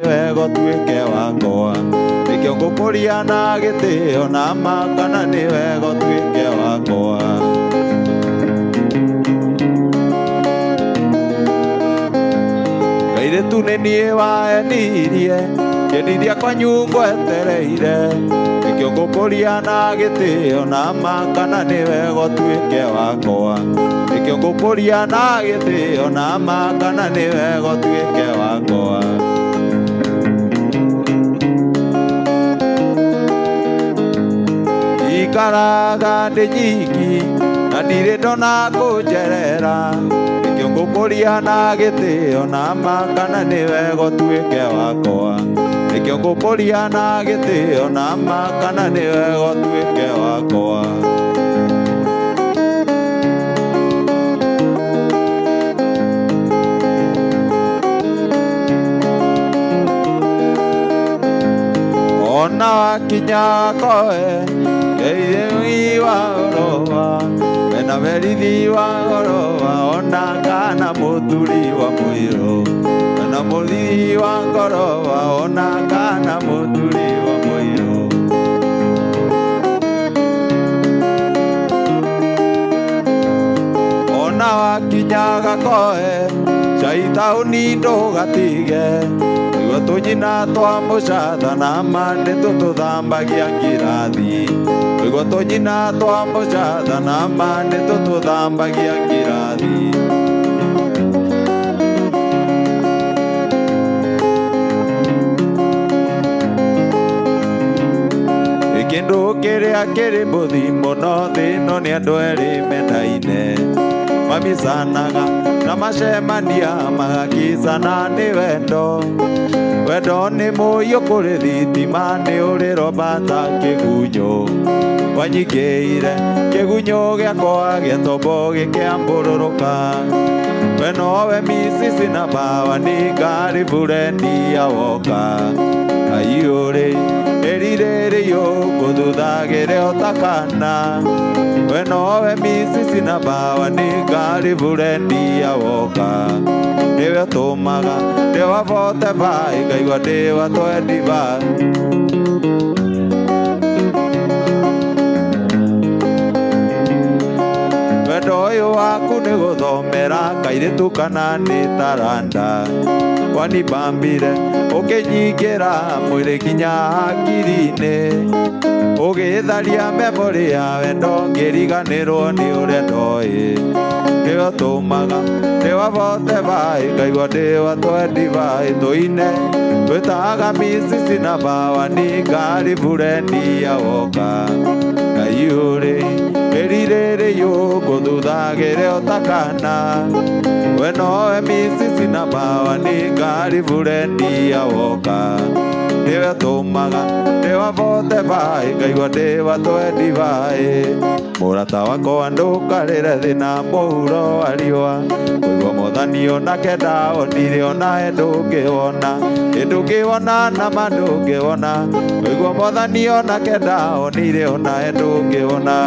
wego tuike wakwa nikio ngukuria na gitio na makana ni wego tuike wakwa gaire tu ni nie waenirie keniria kwa nyungu etereire nikio ngukuria na gitio na makana ni wego tuike wakwa nikio ngukuria na gitio na makana ni wego tuike wakwa ikaraga ndĩ nyiki na ndirĩ ndona kũnjerera nĩkĩo ngũkũria na gĩtĩo na makana nĩ wega ũtuĩke wakwa nĩkĩo ngũkũria na gĩtĩo na makana nĩ wega ũtuĩke wakwa ona wakinya koe Eidemi wa orowa, ena verithi wa orowa, ona kana muthuri wa muiro, ena muthuri wa ngorowa, ona kana muthuri wa muiro. Ona wakinyaga koe, caitauni ndũgatige, nĩguo tũnyina twa mũcatha na mande tũtũthambagia ngirathi. Nĩguo tũnyina twa mũcatha na mande tũtũthambagia ngirathi. Kĩndũ kĩrĩa kĩrĩ mũthi mũno thĩ ĩno nĩ andũ erĩ mendaine mamicanaga na macemania magakĩcana nĩ wendo. Wendo nĩ mũiyũ kũrĩ thitima nĩ ũrĩ Robata kĩgunyũ wanyingĩire kĩgunyũ gĩakwa gĩatombo gĩkĩambũrũrũka. We nowe Misisi na Bawa nĩ ngari burendi ya woka aiyũrĩ erirĩrĩyo ngũthuthagĩre ũtakana. We nowe Misisi na Bawa nĩ ngari burendi ya woka nĩwe ũtũmaga ndĩwa vote vai ngaigua ndĩwa twendi vai. Wendo ũyũ waku nĩ gũthomera kairĩtu kana nĩ taranda wanibambire ũkĩnyingĩra mwĩrĩ nginya hakiri-inĩ ũgĩtharia memory ya wendo ngĩriganĩrwo nĩ ũrĩa ndoĩ. Nĩwe ũtũmaga ndĩwa vote vai ngaigua ndĩwa twendi vai tũine twĩtaga Misisi na Bawa nĩ ngari burendi ya woka aiyũrĩ erirĩrĩyo ngũthuthagĩre ũtakana. We nowe Misisi na Bawa nĩ ngari burendi ya woka nĩwe ũtũmaga ndĩwa vote vai ngaigua ndĩwa twendi vai. Mũrata wakwa ndũkarĩre thĩna mũhuro wa riũa kũigua Mwathani onake ndaonire onawe ndũngĩwona ndũngĩwona nama ndũngĩwona kũigua Mwathani onake ndaonire onawe ndũngĩwona.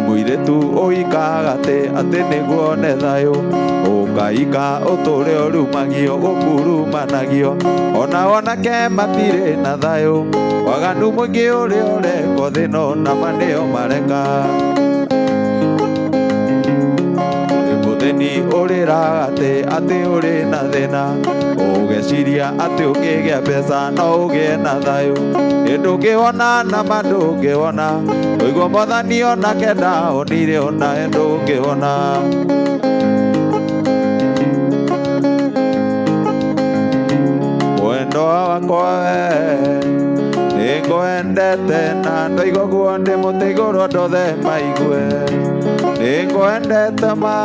Mũirĩtu ũikaga atĩ nĩguo one thayũ ũkaika ũtũre ũrumagio gũkurumanagio ona wanake matirĩ na thayũ waganu mũingĩ ũrĩa ũrekwo thĩ ĩno nama nĩo mareka. Mũthĩni ũrĩraga atĩ ũrĩ na thĩna ũgeciria atĩ ũkĩgĩa mbeca no ũgĩe na thayũ ndũngĩwona nama ndũngĩwona kũigua Mwathani onake ndaonire onawe ndũngĩwona. Wendo wakwa nĩngwendete na ndoiga ũguo ndĩ mũtĩ igũrũ ndothe maigue nĩngwendete ma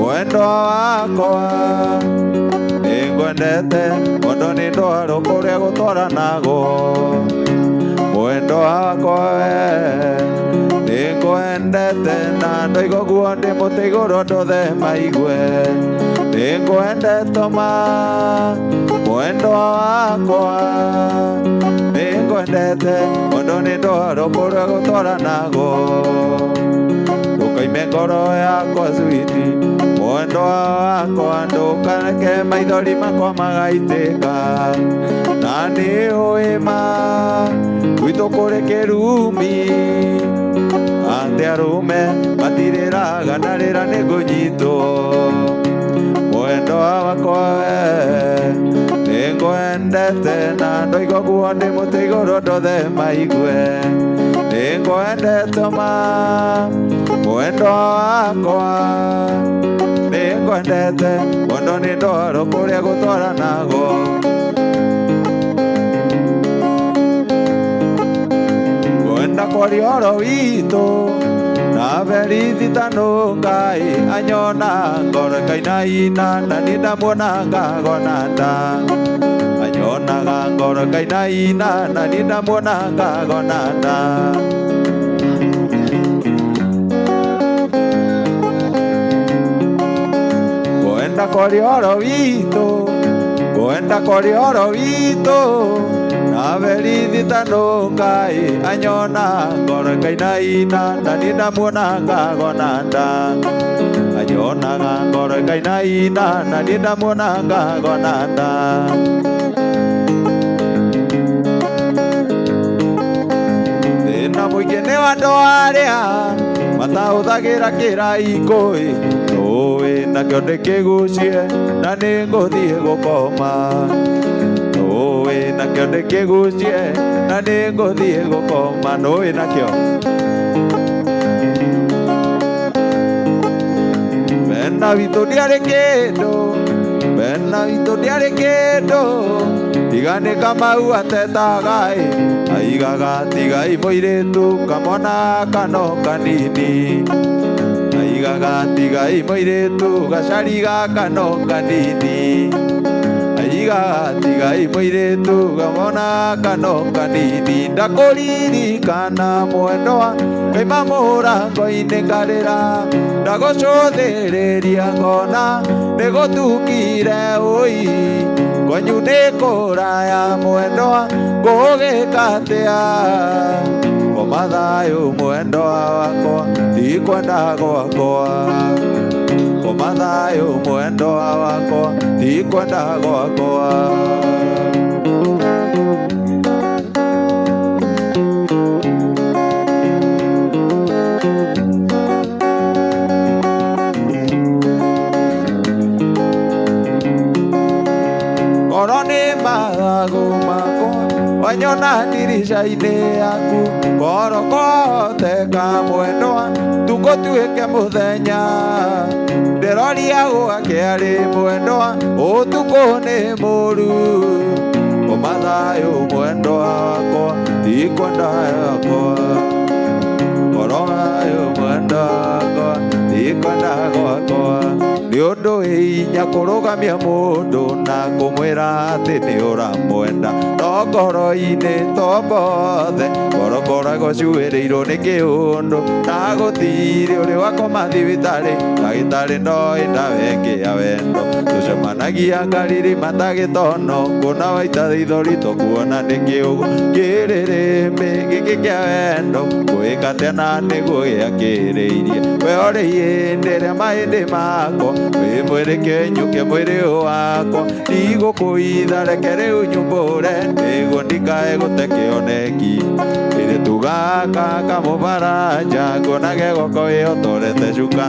wendo wakwa nĩngwendete wendo nĩ ndwaro kũrĩa gũtwaranagwo. Wendo wakwa nĩngwendete na ndoiga ũguo ndĩ mũtĩ igũrũ ndothe maigue nĩngwendete ma wendo wakwa nĩngwendete wendo nĩ ndwaro kũrĩa gũtwaranagwo. ime ngoro yakwa switi mwendo wakwa ndukareke maithori makwa magaitĩka na nĩ ũĩ ma gwitũ kũrĩ kĩrumi atĩ arũme matirĩraga na rĩra nĩ ngũnyitwo mwendo wakwa nĩ ngwendete na ndoiga guo ndĩ mũtĩ igũrũ ndothe maigue nĩ ngwendete ma mwendo wakwa nĩ ngwendete mwendo nĩ ndwaro kũrĩa gũtwaranago ngwenda kwaria ũhoro witũ na berithi ta nũngai anyona ngoro ĩkainaina na niĩ ndamuonaga ngona nda anyonaga ngoro ĩkainaina na niĩ ndamuonaga ngona nda ngwenda kwaria ũhoro witũ ngwenda kwaria ũhoro witũ na berithi ta nũngai anyona ngoro ĩkainaina na niĩ ndamuonaga ngona nda anyonaga ngoro ĩkainaina na niĩ ndamuonaga ngona nda thĩna mũingĩ nĩ wa andũ arĩa matahũthagĩra kĩraikũĩ nũĩ nakĩo ndĩkĩgucie na nĩ ngũthiĩ gũkoma nũĩ nakĩo ndĩkĩgucie na nĩ ngũthiĩ gũkoma nũĩ nakĩo mena witũ ndiarĩ kĩndũ mena witũ ndiarĩ kĩndũ tiga nĩ Kamau atetaga aigaga tigai mũirĩtu kamwana kano kanini aigaga tigai mũirĩtu gacari gaka no kanini aigaga tigai mũirĩtu kamwana kano kanini ndakũririkana mwendwa kaima mũrango-inĩ ngarĩra ndagũcũthĩrĩria ngona nĩgũtukire ũi kwanyu nĩ kũraya mwendwa ngũgĩka atĩa ngoma thayũ mwendwa wakwa ti kwenda gwakwa ngoma thayũ mwendwa wakwa ti kwenda gwakwa wanyona ndirica-inĩ yaku ngoro koteka mwendwa tukũ tuĩke mũthenya ndĩroria gwake arĩ mwendwa ũtukũ nĩ mũru ngoma thayũ mwendwa wakwa ti kwenda gwakwa ngoro thayũ mwendwa wakwa ti kwenda gwakwa nĩ ũndũ wĩ hinya kũrũgamia mũndũ na kũmwĩra atĩ nĩ ũramwenda no ngoro-inĩ to mbothe ngoro ngoragwo ciuĩrĩirwo nĩ kĩũndũ na gũtirĩ ũrĩ wakoma thibitarĩ ndagĩtarĩ ndoĩ ndawa ĩngĩ ya wendo tũcemanagia ngariri matagĩtono kuona waita thithori tũkuona nĩ kĩũgũ kĩrĩrĩmbĩ gĩkĩ kĩa wendo gwĩka atĩa na nĩguo gĩakĩrĩirie weoreiĩ ndĩrĩa mahĩndĩ makwa wĩ mwĩrĩ kĩenyũke mwĩrĩ wakwa ndigũkũitha reke rĩu nyumbũre nĩguo ndikae gũte kĩoneki ĩrĩtu gaka kamũbaranja nguonage gwakwa wĩhotorete cuka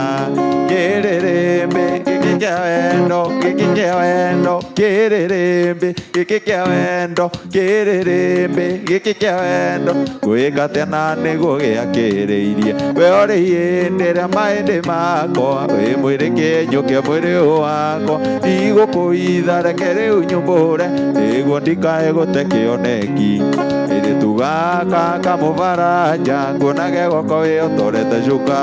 kĩrĩrĩmbĩ gĩkĩ kĩa wendo gĩkĩ kĩa wendo kĩrĩrĩmbĩ gĩkĩ kĩa wendo kĩrĩrĩmbĩ gĩkĩ kĩa wendo gwĩka atĩa na nĩguo gĩakĩrĩirie weoreiĩ ndĩrĩa mahĩndĩ makwa wĩ mwĩrĩ kĩenyũke mwĩrĩ wakwa ndigũkũitha reke rĩu nyumbũre nĩguo ndikae gũte kĩoneki ĩrĩtu gaka kamũbaranja nguonage gwakwa wĩhotorete cuka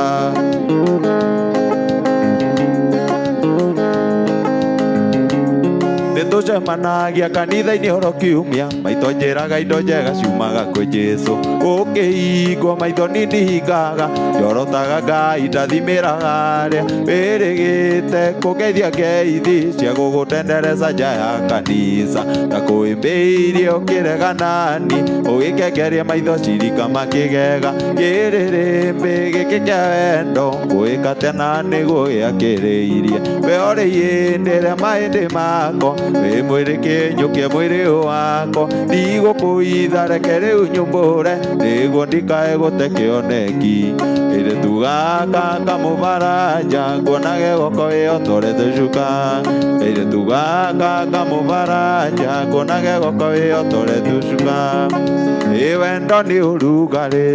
tucemanagia kanitha-inĩ oro kiumia maitho njĩraga indo njega ciumaga kwĩ Jesũ ũkĩhingwo maitho nindihingaga njorotaga Ngai ndathimĩraga arĩa wĩrĩgĩte kũgeithia ngeithi cia gũgũtendereza nja ya kanitha na kwĩmbĩirie ũkĩreganani ũgĩkengeria maitho cirika makĩgega kĩrĩrĩmbĩ gĩkĩ kĩa wendo ngwĩka tena nĩguo gĩakĩrĩirie weorĩiĩ ndĩrĩa mahĩndĩ mako wĩ mwĩrĩ kĩnyũkie mwĩrĩ wako ndigũkũitha reke rĩu nyumbũre nĩguo ndikae gũte kĩoneki ĩrĩtu gaka kamũbaranja nguonage goko wĩotorete cuka ĩrĩtu gaka kamũbaranja nguonage goko wĩotorete cuka wendo nĩ ũrugarĩ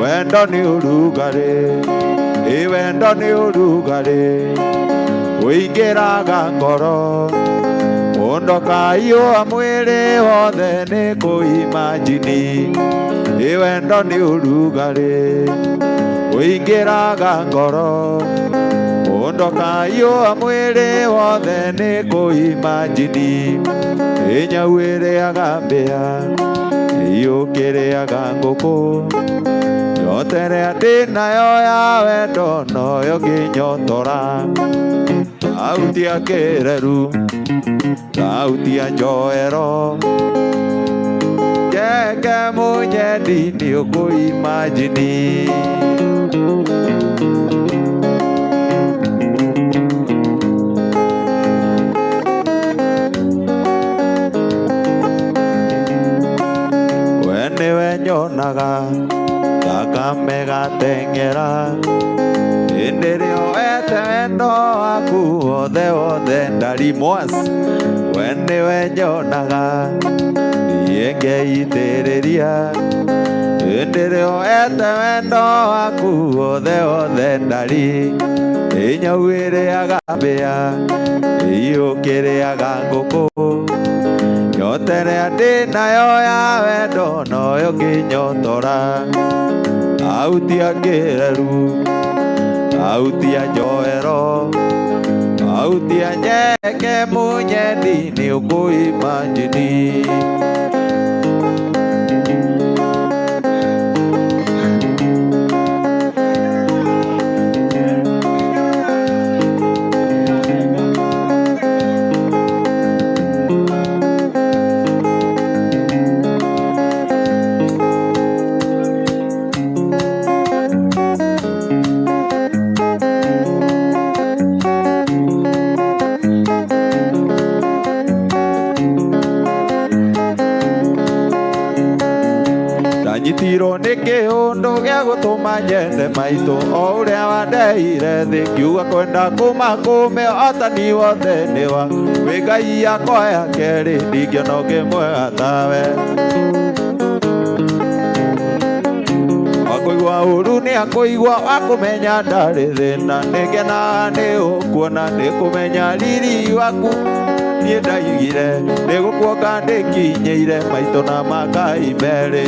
wendo nĩ ũrugarĩ wendo nĩ ũrugarĩ ũingĩraga ngoro ũndoka iũa mwĩrĩ wothe nĩ kũimagini wendo nĩ ũrugarĩ ũingĩraga ngoro ũndoka iũa mwĩrĩ wothe nĩ kũimagini nyau ĩrĩaga mbĩa yũkĩrĩaga ngũkũ nyote ĩrĩa ndĩ nayo ya wendo noyo ngĩnyotora sauti ya kĩreru sauti ya njoero keke mũnyendi nĩ ũkũimagini we nĩwe nyonaga gakame gateng'era hĩndĩ ĩrĩa oete wendo waku wothe wothe ndarimwas we nĩwe nyonaga niĩ ngeitĩrĩria hĩndĩ ĩrĩa oete wendo waku wothe wothe ndari nyau ĩrĩaga mbĩa yũkĩrĩaga ngũkũ nyote ĩrĩa ndĩ nayo ya wendo noyo ngĩnyotora sauti ya kĩreru sauti ya njoero sauti ya nyeke mũnyendi nĩ ũkũimagini nyitirwo nĩ kĩũndũ gĩa gũtũma nyende maitũ o ũrĩa wandeire thĩ kiuga kwenda kuma kũme otani wothe nĩwa wĩ Ngai yakwa ya kerĩ ndingĩona ũngĩ mwega tawe wakũigua ũru nĩ akũigua wakũmenya ndarĩ thĩna nĩngenaga nĩ ũkuona nĩ kũmenya riri waku niĩ ndaigire nĩ gũkuonga ndĩkinyĩire maitũ na Makai merĩ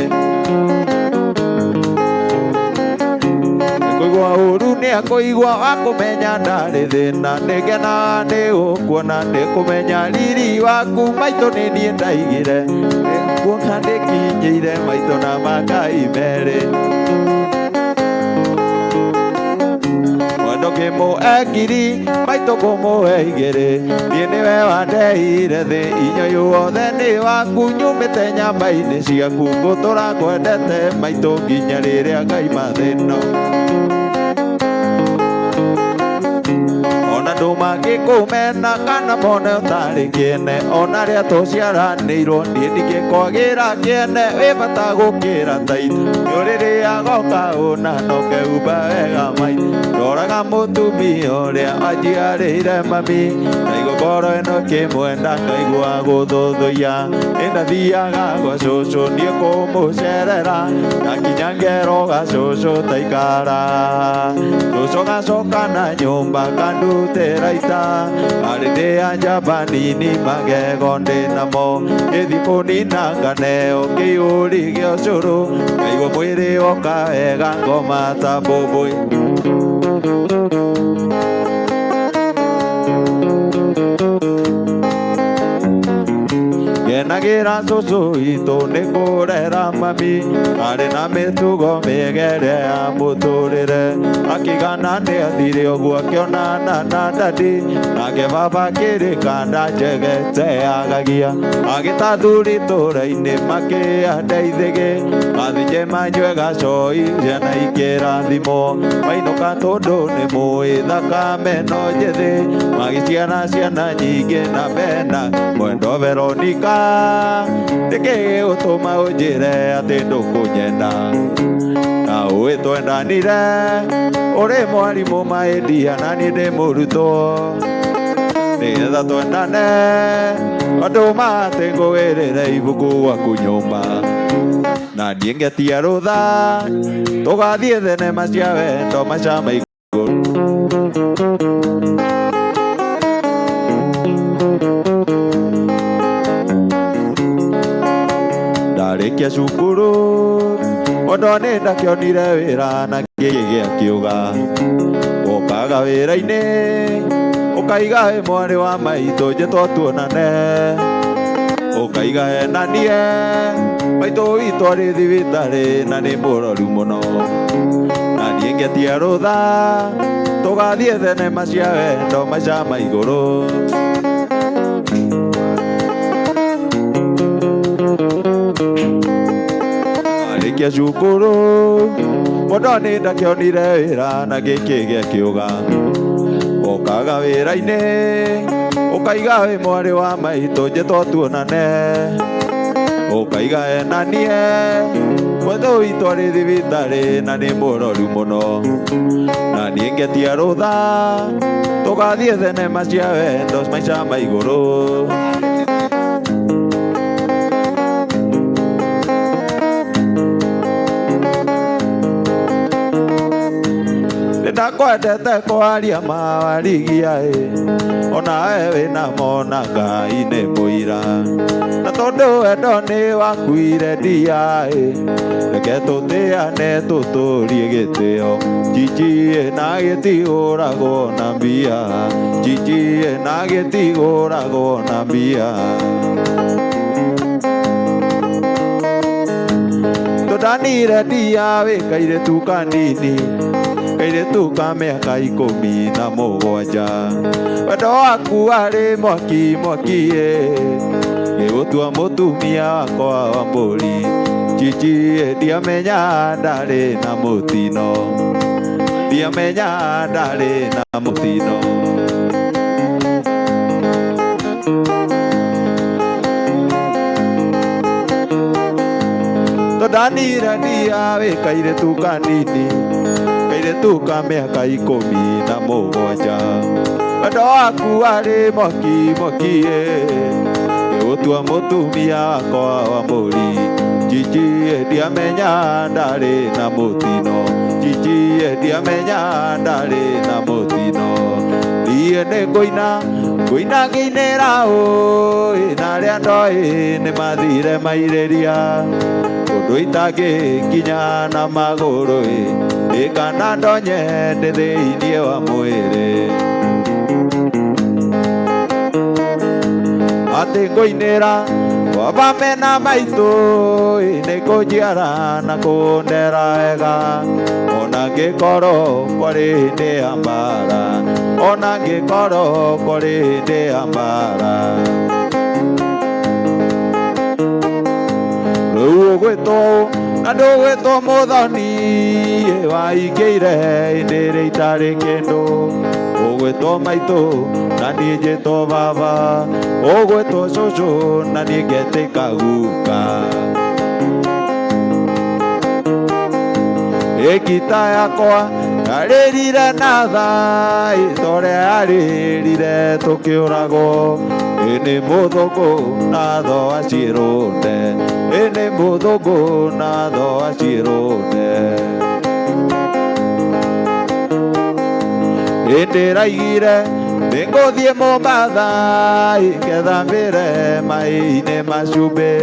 kũigua ũru nĩ akũigua wakũmenya ndarĩ thĩna nĩngenaga nĩ ũkuona nĩ kũmenya riri waku maitũ nĩ niĩ ndaigire nĩ gũkuonga ndĩkinyĩire maitũ na Makai merĩ mwendo kĩmũengiri maitũ kũmũhe igĩrĩ niĩ nĩwe wandeire thĩ inyo wothe nĩ waku nyumĩte nyamba-inĩ ciaku ngũtũra kwendete maitũ nginya rĩrĩa ngaima thĩno ona ndũmangĩkũmena kana mone ũtarĩ kĩene ona rĩa tũciaranĩirwo niĩ ndingĩkwagĩra kĩene wĩ bata gũkĩra taitũ nĩũrĩrĩaga ũkaũna nokeumba wega maitũ ndoraga mũtumia ũrĩa wanjiarĩire mami na igongoro ĩno kĩmwenda ngaigua gũthũthũia ĩndathiaga gwa cũcũ niĩ kũmũcerera ngakinya ngeroga cũcũ taikara cũcũ gacoka na nyũmba kandutĩra ita arĩ ndĩa njamba nini magego ndĩ namo gĩthi kũnina nganeo kĩihũri gĩa ũcũrũ ngaigua mwĩrĩ woka wega ngoma ta mbũmbũi Akĩra cũcũ witũ nĩ kũrera mami arĩ na mĩtugo mĩgere ya mũtũrĩre. Akĩgana nĩ athire ũguo akĩonana na ndandi, nake baba akĩrĩkanda njegete agagia. Agĩtathuri itũũra-inĩ makĩandeithĩgĩ, mathinje manyue gacoi ciana ikĩrathimwo. Mainũka tondũ nĩ mũĩ thakame no njĩthĩ, magĩciara ciana nyingĩ na mena mwendo Veronica. Nĩkĩ gĩgũtũma ũnjĩre atĩ ndũkũnyenda? Na ũĩ twendanire ũrĩ mwarimũ maĩndia na niĩ ndĩ mũrutwo, nĩgetha twendane andũma atĩ ngũgĩrĩre ibuku gwaku nyũmba, na niĩ ngetia rũtha tũgathiĩ thenema cia wendo macama igũrũ. Ndarĩkia cukuru ondo nĩ ndakĩonire wĩra na ngĩgĩa kĩũga. Ũkaga wĩra-inĩ ũkaiga wĩ mwarĩ wa maitũ njĩtwo tuonane, ũkaiga hena niĩ maitũ witũ arĩ thibitarĩ na nĩ mũrwaru mũno, na niĩ ngetia rũtha tũgathiĩ thenema cia wendo macama igũrũ. Ndarĩkia cukuru mũndũ nĩ ndakĩonire wĩra na ngĩkĩgĩa kĩũga. Ũkaga wĩra-inĩ ũkaiga wĩ mwarĩ wa maitũ njĩtwo tuonane, ũkaiga hena niĩ maitũ witũ arĩ thibitarĩ na nĩ mũrwaru mũno, na niĩ ngetia rũtha tũgathiĩ thenema cia wendo macama igũrũ. Ndakwendete kwaria mawarigia onawe wĩnamo na Ngai nĩ mũira, na tondũ wendo nĩ wakuire ndia reke tũtĩane tũtũrie gĩtĩo. Jiji na gĩtigũragwo na mbia, jiji na gĩtigũragwo na mbia. Tũndanire ndia wĩ kairĩtu kanini, kairĩtu ka mĩaka 17. Wendo waku arĩ mwaki mwaki gĩgũtua mũtumia wakwa wa mbũri. Jiji ndiamenya ndarĩ na mũtino, ndiamenya ndarĩ na mũtino. Tũndanire ndia wĩ kairĩtu kanini, kairĩtu ka mĩaka 17. Wendo waku arĩ mwaki mwaki gĩgũtua mũtumia wakwa wa mbũri. Jiji ndiamenya ndarĩ na mũtino, jiji ndiamenya ndarĩ na mũtino. Niĩ nĩ ngũina ngũina ngĩinĩra na arĩa ndoĩ nĩ mathire mairĩria, ũndũ itangĩkinya na magũrũ kana ndonye ndĩ thĩinĩ wa mwĩrĩ. Atĩ ngũinĩra baba mena maitũ nĩ kũnjiara na kũndera wega, ona ngĩkorwo kwarĩ hĩndĩ ya mbara, ona ngĩkorwo kwarĩ hĩndĩ ya mbara. Rĩu ũgwĩtwo na ndũgwĩtwo mũthoni waingĩire hĩndĩ ĩrĩa itarĩ kĩndũ. Ũgwĩtwo maitũ na niĩ njĩtwo baba, ũgwĩtwo cũcũ na niĩ ngetĩka guka. Gĩkita yakwa yarĩrire na tha torĩa yarĩrire tũkĩũragwo. Nĩ mũthũngũ na tho aciĩrũnde, nĩ mũthũngũ na tho aciĩrũnde. Hĩndĩ ĩraigire nĩ ngũthiĩ Mombasa ngethambĩre maĩ-inĩ macumbĩ,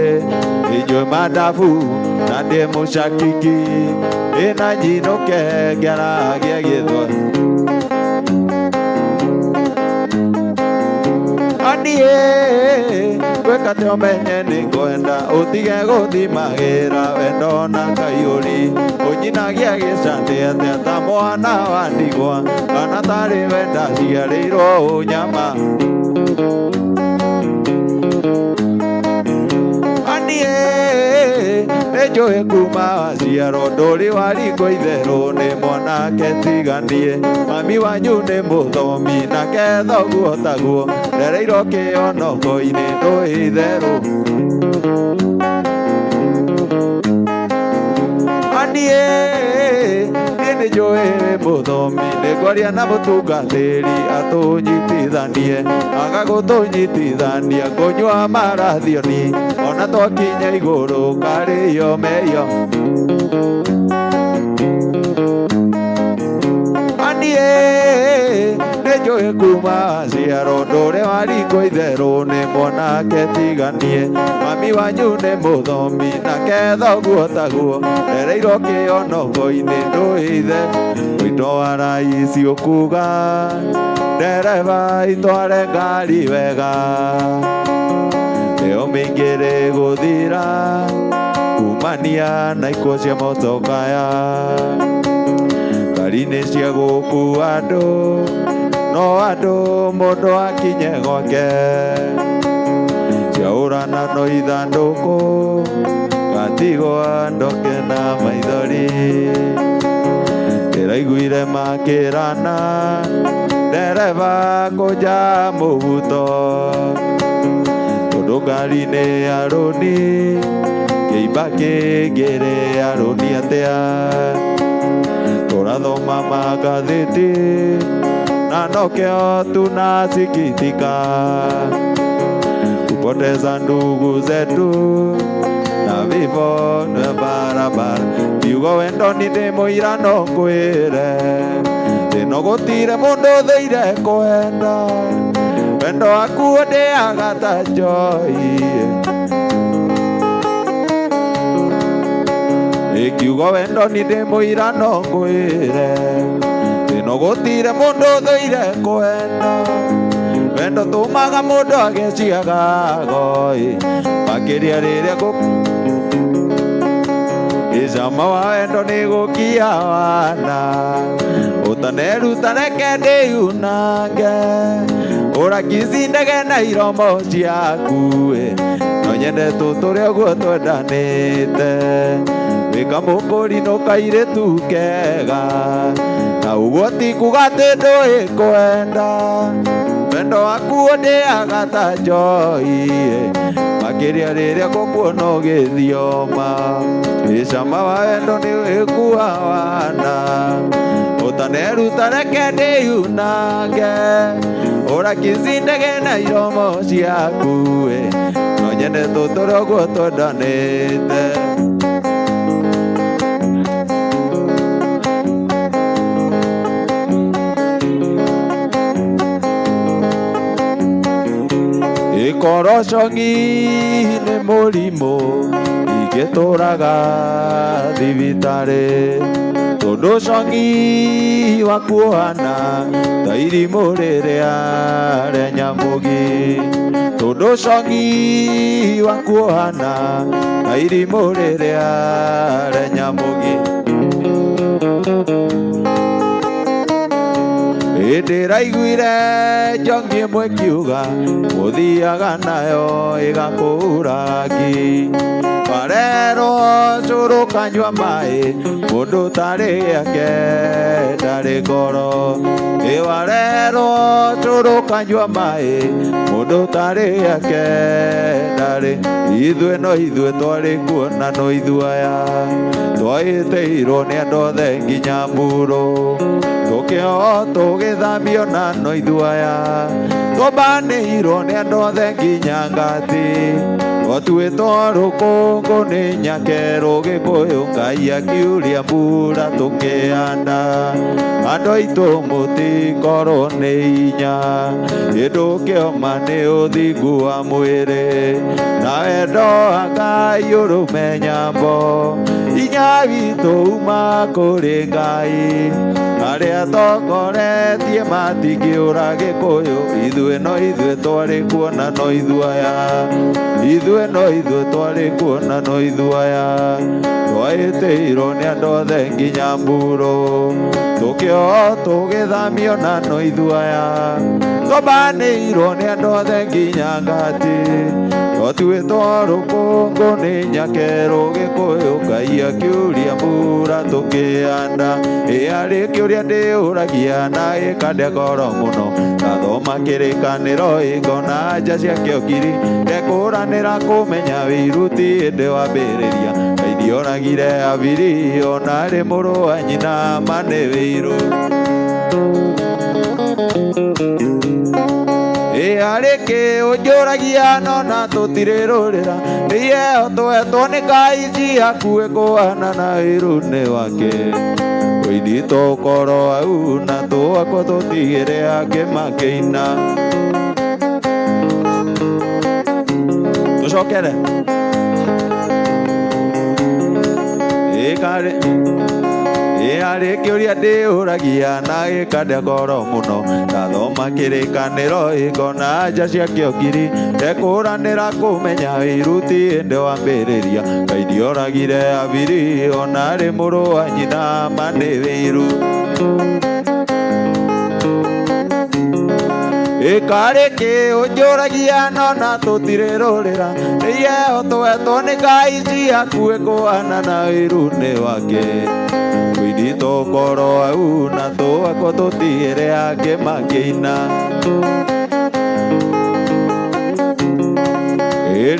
inyue mandabu na ndĩ mũcakiki, ĩna nyinũke ngĩaragia gĩthweri. Niĩ gwĩka te ũmenye nĩ ngwenda ũtige gũthimagĩra wendo na kaiyũri ũnyinagia gĩcandĩ atĩa ta mwana wa ndigwa kana tarĩ wenda ciarĩirwo ũnyama nĩnjũĩ kuma waciarwo ndũrĩ waringwo itherũ nĩ mwanake tiganie mami wanyu nĩ mũthomi nake thoguo taguo ndereirwo kĩonoko-inĩ ndũĩ itherũ nĩnjũĩ wĩ mũthomi nĩngwaria na mũtungatĩri atũnyitithanie agagũtũnyitithania ngũnyua marathioni ona twakinya igũrũ karĩyo meyo nĩnjũĩ kuma waciarwo ndũrĩ waringwo itherũ nĩ mwanake tiganie mami wanyu nĩ mũthomi nake thoguo taguo ndereirwo kĩonoko-inĩ ndũĩ ithe wĩto wa raisi ũkuga ndereba itware ngari wega ĩyo mĩingĩ gũthira kumania na ikuũ cia motokaya ngari-inĩ cia gũkua andũ no andũ mũndũ akinye gwake ciaũrana no ithandũkũ gatigwa ndoke na maithori ndĩraiguire makĩrana ndereba kũnja mũbuto tondũ ngari-inĩ arũni kĩimba kĩngĩrĩ arũni atĩa tũrathoma magathĩti na nokeo tunasikitika kupoteza ndugu zetu na vifo vya barabara viugo wendo nĩ ndĩ mũirano ngwĩre thĩno gũtirĩ mũndũ thĩire kwenda wendo waku ndĩaga ta njohi ĩkiugo wendo nĩ ndĩ mũirano ngwĩre thĩno gũtirĩ mũndũ thĩire kwenda wendo tũmaga mũndũ agĩciaga goi makĩria rĩrĩa cama wa wendo nĩ gũkia wana ũtaneruta reke ndĩyunange ũrakici ndege na iromo ciaku no nyende tũtũre ũguo twendanĩte wĩka mũkũri no kairĩtu kega na ũguo ti kuga atĩ ndũĩ kwenda wendo waku ndĩaga ta njohi makĩria rĩrĩa ngũkuona ũgĩthioma cama wa wendo nĩ wĩkua wana ũtaneruta reke ndĩyunange ũrakici ndege na iromo ciaku no nyende tũtũre ũguo twendanĩte Ikorocoki nĩ mũrimũ ingĩtũraga thibitarĩ tondũ coki waku ũhana ta irimũ rĩrĩa rĩa nyamũgi tondũ coki waku ũhana ta irimũ rĩrĩa rĩa nyamũgi ndĩraiguire njongi ĩmwe kiuga ũthiaga nayo ĩgakũragi warerwo cũrũ kanyua maĩ mũndũ tarĩ ake ndarĩ ngoro warerwo cũrũ kanyua maĩ mũndũ tarĩ ake ndarĩ ithuĩ no ithuĩ twarĩ kuona no ithuaya twahĩtĩirwo nĩ andũ othe nginya mburo tũkĩohwo tũgĩthambio na no ithuaya tũmbanĩirwo nĩ andũ othe nginya ngati twatuĩtwo rũkũngũ nĩ nyake rũgĩkũyũ Ngai akiuria mbura tũkĩanda andũ aitũ mũtikorwo nĩ hinya kĩndũ kĩoma nĩ ũthingu wa mwĩrĩ na wendo wa Ngai ũrũme nyambo hinya witũ uma kũrĩ Ngai arĩa tongoretie matingĩũra gĩkũyũ ithuĩ ithuĩ no ithuĩ twarĩ kuona no ithuaya ithuĩ no ithuĩ twarĩ kuona no ithuaya twahĩtĩirwo nĩ andũ othe nginya mburo tũkĩohwo tũgĩthamio na no ithuaya tũbanĩirwo nĩ andũ othe nginya ngati twatuĩtwo rũkũngũ nĩ nyakerũ gĩkũyũ Ngai akĩũria mbura tũkĩanda arĩ kĩũria ndĩyũragia na gĩkandĩa ngoro mũno ngathoma kĩrĩkanĩro ngona nja ciakĩo ngiri ngekũranĩra kũmenya wĩruti hĩndĩ wambĩrĩria Ngai ndioragire Habili ona arĩ mũrũ wa nyina ma nĩ wĩiru arĩ kĩ ũnjũragia nona tũtirĩrũrĩra nĩyeho twetwo nĩ Ngai hakuhĩ kũhana na wĩru-inĩ wake wĩini tũkorwo hau na twakwo tũtigĩre angĩ makĩina tũcokere arĩ kĩũria ndĩyũragia na gĩkandĩa ngoro mũno ngathoma kĩrĩkanĩro ngona nja ciakĩo ngiri ngekũranĩra kũmenya wĩruti hĩndĩ wambĩrĩria Ngai ndioragire Habili ona arĩ mũrũ wa nyina ma nĩ wĩiru karĩ kĩ ũnjũragia nona tũtirĩrũrĩra nĩyeho twetwo nĩ Ngai hakuhĩ kũhana na wĩru-inĩ wake wĩini tũkorwo hau na twakwo tũtigĩre angĩ makĩina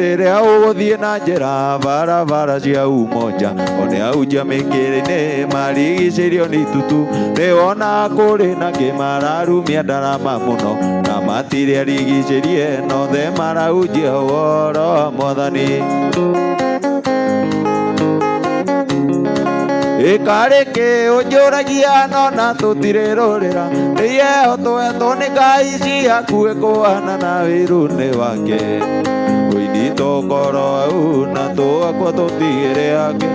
rĩrĩa ũgũthiĩ na njĩra barabara cia Umoja one ahunjia mĩkĩrĩ-inĩ marigicĩirio nĩ itutu nĩwona kũrĩ na kĩmararumia ndarama mũno na matirĩ arigicĩrie nothe marahunjia ũhoro wa Mwathani karĩ kĩ ũnjũragia nona tũtirĩrũrĩra nĩyeho twetwo nĩ Ngai hakuhĩ kũhana na wĩru-inĩ wake wĩini tũkorwo hau na twakwo tũtigĩre angĩ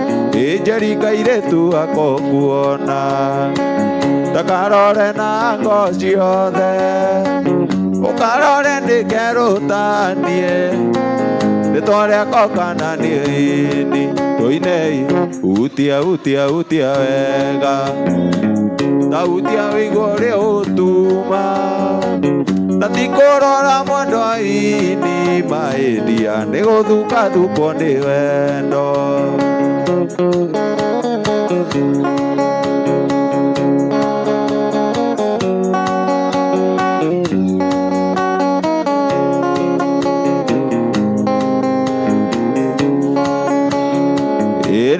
njeri kairĩtu akokuona takarore na ngo ciothe ũkarore ndĩkerũtanie nĩtwarĩa kokana nĩini tũinei hutia hutia hutia wega ta hutia wĩigua ũrĩa ũtuma na ti kũrora mwendwa ini mahĩndia nĩ gũthukathukwo nĩ wendo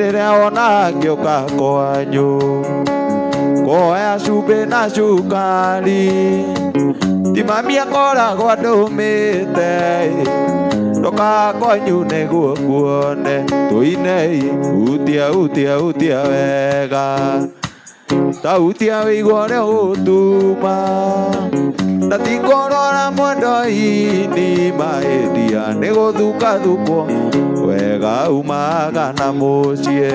rĩrĩa wona ngĩũka kwanyu kuoya cumbĩ na cukari ti mami akoragwo andũmĩte ndoka kwanyu nĩguo nguone tũinei hutia hutia hutia wega ta hutia wĩigua ũrĩa ũtuma na ti kũrora mwendwa ini mahĩndia nĩ gũthukathukwo wega umaga na mũciĩ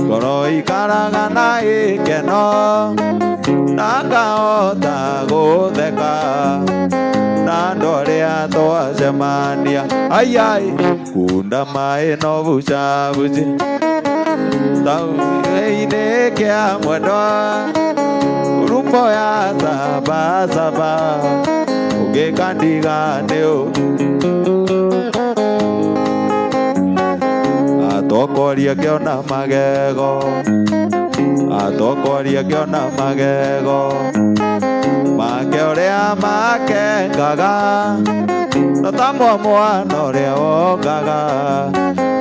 ngoro ikaraga na gĩkeno na ngahota gũtheka na andũ arĩa twacemania aiai kunda maĩ no bucabuci tauĩ-inĩ kĩa mwendwa rumbo ya sabasaba ũngĩkandiga nĩũ atokoria kĩona magego atokoria kĩona magego make ũrĩa makengaga na tamwa mwana ũrĩa wongaga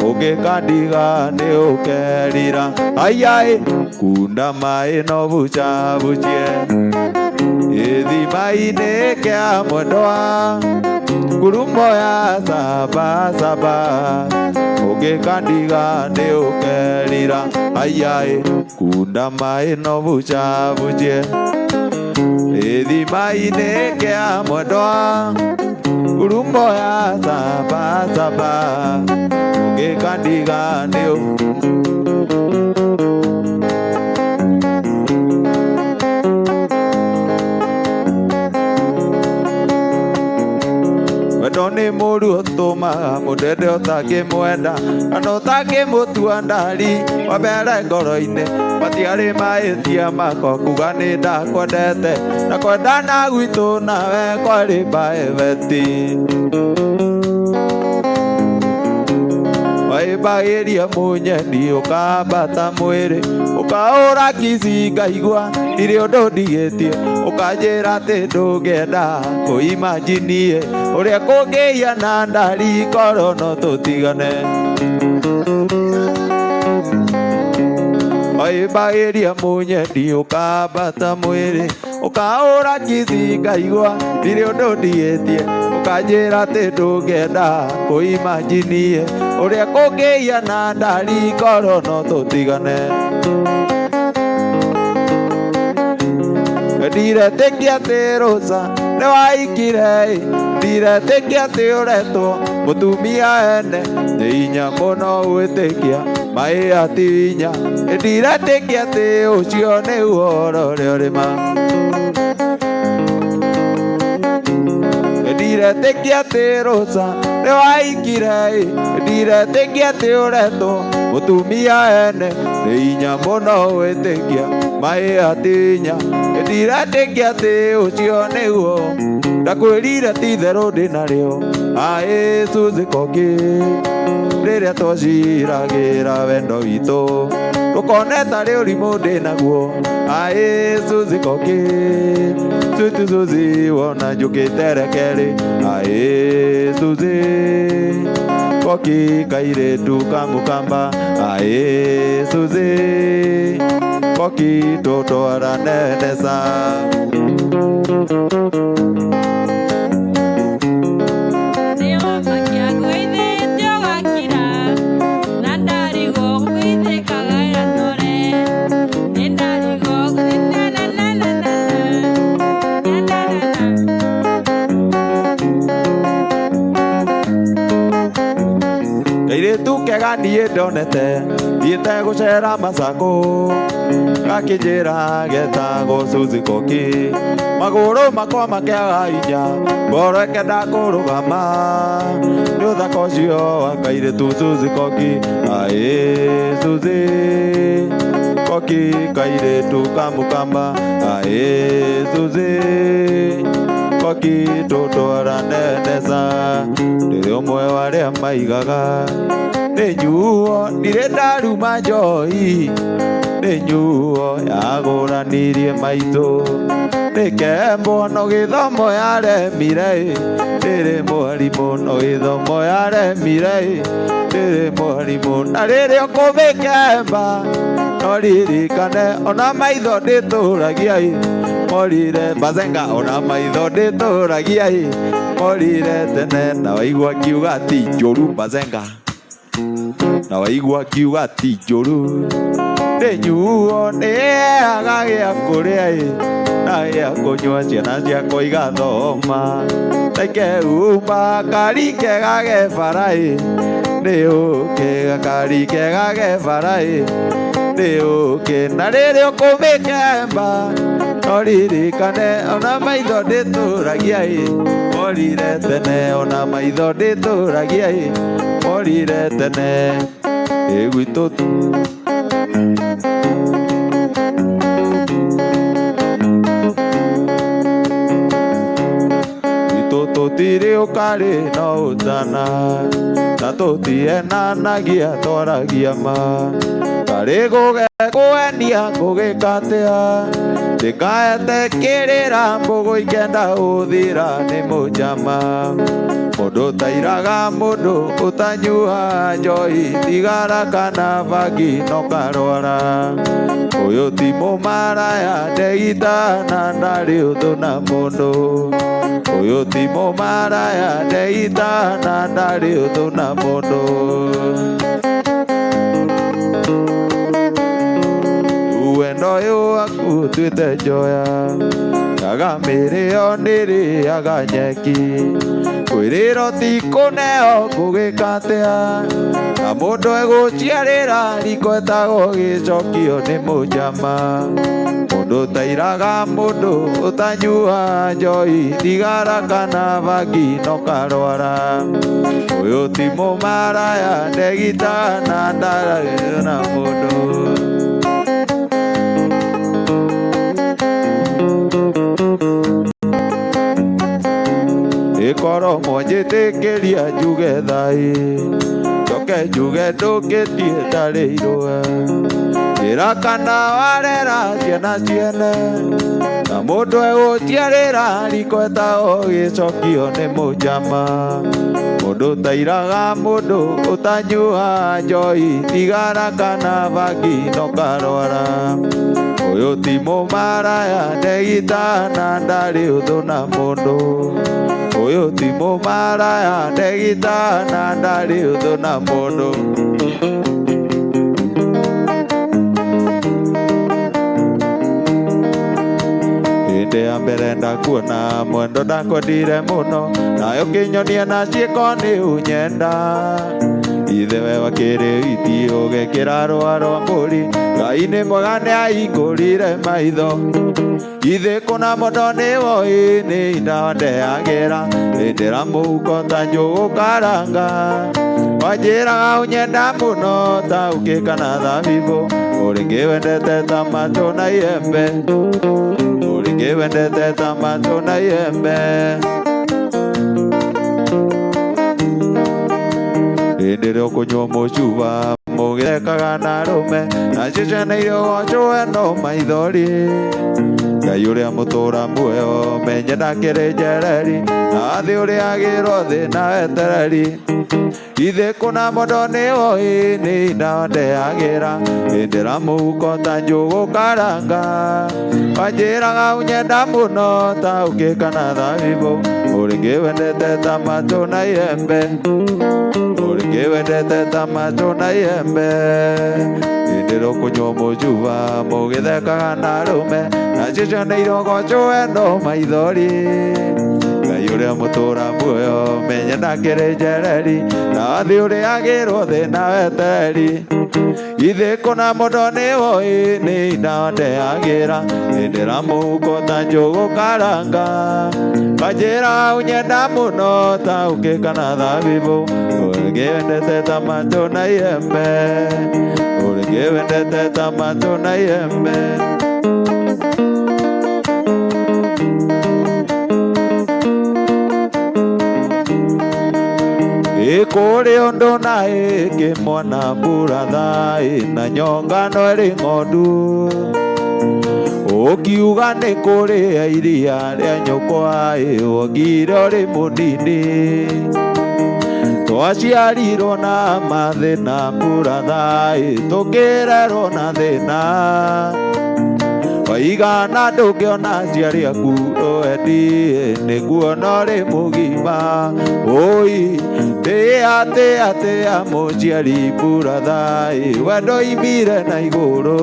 ũngĩkandiga nĩũkerira aiai kunda maĩ no bucabucie gĩthima-inĩ kĩa mwendwa ngurumo ya sabasaba ũngĩkandiga nĩũkerira aiai kunda maĩ no bucabucie gĩthima-inĩ kĩa mwendwa ngurumo ya sabasaba ũngĩkandiga wendo nĩ mũru ũtũmaga mũndende ũtakĩmwenda kana ũtakĩmũtua ndari wa mbere ngoro-inĩ matiarĩ mahĩtia makwa kuga nĩ ndakwendete na kwendana gwitũ nawe kwarĩ private waĩmbagĩria mũnyeni ũkambata mwĩrĩ ũkaũra kici ngaigua ndirĩ ũndũ ndigĩtie ũkanjĩra atĩ ndũngĩenda kũimanjinie ũrĩa kũngĩhiana ndari korwo no tũtigane waĩmbagĩria mũnyeni ũkambata mwĩrĩ ũkaũra kici ngaigua ndirĩ ũndũ ndigĩtie ũkanjĩra atĩ ndũngĩenda kũimanjinie ũrĩa kũngĩhiana ndari korwo no tũtigane ndiretĩkia atĩ Rosa nĩ waikire ndiretĩkia atĩ ũretwo mũtumia ene nĩ hinya mũno gwĩtĩkia maĩ ati hinya ndiretĩkia atĩ ũcio nĩ ũhoro ũrĩa ũrĩ ma ndiretĩkia atĩ Rosa nĩ waikire ndiretĩkia atĩ ũretwo mũtumia ene nĩ hinya mũno gwĩtĩkia maĩ ati hinya ndiretĩkia atĩ ũcio nĩguo ndakwĩrire ti itherũ ndĩnarĩo aĩ Suzy Koki rĩrĩa twaciragĩra wendo witũ ndũkone tarĩ ũrimũ ndĩnaguo aĩ Suzy Koki Sweet Suzy wona njũkĩte rekerĩ aĩ Suzy Koki kairĩtu kamũkamba aĩ Suzy Koki tũtwarane nesa kairĩtu kega niĩ ndonete thiĩte gũcera Macakũ gakĩnjĩra getagwo Suzy Koki magũrũ makwa makĩaga hinya ngoro ĩkĩenda kũrũgama nĩ ũthaka ũcio wa kairĩtu Suzy Koki aĩ Suzy Koki kairĩtu kamũkamba aĩ Suzy Koki tũtwarane nesa ndĩrĩ ũmwe wa arĩa maigaga nĩ nyuo ndirĩ ndaruma njohi nĩ nyuo yagũranirie maitũ nĩ kembo no gĩthomo yaremire ndĩrĩ mwarimũ no gĩthomo yaremire ndĩrĩ mwarimũ na rĩrĩa ũkũmĩkemba no ririkane ona maitho ndĩtũragia morire Bazenga ona maitho ndĩtũragia morire tene na waigua kiuga ti njũru Bazenga na waigua kiuga ti njũru nĩ nyuo nĩheaga gĩa kũrĩa na gĩa kũnyua ciana ciakwa igathoma nĩkeuma kari kega ge bara nĩ ũkĩ gakari kega ge bara nĩ ũkĩ na rĩrĩa ũkũmĩkemba no ririkane ona maitho ndĩtũragia morire tene ona maitho ndĩtũragia morire tene gwitũ tũtirĩ ũkarĩ no ũtana na tũtienanagia twaragia ma karĩ gũgekũenia gũgĩkatĩa ndĩkaete kĩrĩra mbũgũ ikenda ũthira nĩ mũnjama mũndũ tairaga mũndũ ũtanyua njohi thigara kana bangi no karwara ũyũ ti mũmaraya ndeitana ndarĩ ũthũ na mũndũ ũyũ ti mũmaraya ndeitana ndarĩ ũthũ na mũndũ wendo ũyũ waku ũtuĩte njoya kaga mĩrĩo nĩrĩaga nyeki kwĩrĩro ti kũneo gũgĩkatĩa na mũndũ egũciarĩra riko etagwo gĩcokio nĩ mũnjama mũndũ mundu tairaga mundu utanyua njoi thigara kana bangi no karwara uyu ti mumaraya ndegita na ndaragĩrwo na mundu ikoro mwanjĩtĩkĩria njuge thai njoke njuge ndũngĩtie ndarĩirwo njĩra kana warera ciana ciene na mũndũ egũciarĩra riko etagwo gĩcokio nĩ mũnjama mũndũ tairaga mũndũ ũtanyua njoi thigara kana bangi no karwara ũyũ ti mũmaraya ndegita na ndarĩ ũthũ na mũndũ ũyũ ti mũmaraya ndegita na ndarĩ ũthũ na mũndũ hĩndĩ ya mbere ndakuona mwendo ndakwendire mũno nayo kĩnyonia na ciĩko nĩ ũnyenda ithe we wa kĩrĩwiti ũgekĩra rũa rwa mbũri Ngai nĩ mwega nĩ ahingũrire maitho ithe kuna mondo nĩ woĩ nĩ inda ndeagĩra ndĩndĩra mũhuko ta njũgũ karanga wanjĩraga ũnyenda mũno ta ũkĩ kana thabibũ ũrĩngĩ wendete ta matũ na iembe ũrĩngĩ wendete ta matũ na iembe hĩndĩ ĩrĩa ũkũnyua mũcuba mũgĩthekaga na arũme na ciceneirio gwacu no maithori Ngai ũrĩa mũtũra muoyo menye ndakĩrĩ njereri na thĩ ũrĩa agĩrwo thĩ na wetereri ithe kuna mondo nĩ woĩ nĩ inda ndeagĩra ndĩndĩra mũhuko ta njũgũ karanga wanjĩraga ũnyenda mũno ta ũkĩ kana thabibũ ũrĩngĩ wendete ta matũ na iembe ũrĩngĩ wendete ta matũ na iembe hĩndĩ ĩrĩa ũkũnyua mũcuba mũgĩthekaga na arũme na ciceneirio gwacu no maithori Ngai ũrĩa mũtũra muoyo menye ndakĩrĩ njereri na thĩ ũrĩa agĩrwo thĩ na wetereri ithe kuna mondo nĩ woĩ nĩ inda ndeagĩra ndĩndĩra mũhuko ta njũgũ karanga wanjĩraga ũnyenda mũno ta ũkĩ kana thabibũ ũrĩngĩ wendete ta matũ na iembe ũrĩngĩ wendete ta matũ na iembe kũrĩ ũndũ na ĩngĩ mwana mburatha na nyongano ĩrĩ ng'ondu ũkiuga nĩ kũrĩa iria rĩa nyũkwa wongire ũrĩ mũnini twaciarirwo na mathĩna mburatha tũkĩrerwo na thĩna waigana ndũngĩona aciari aku wendi nĩguona ũrĩ mũgima ũi ndĩatĩa mũciari mburatha wendo imire na igũrũ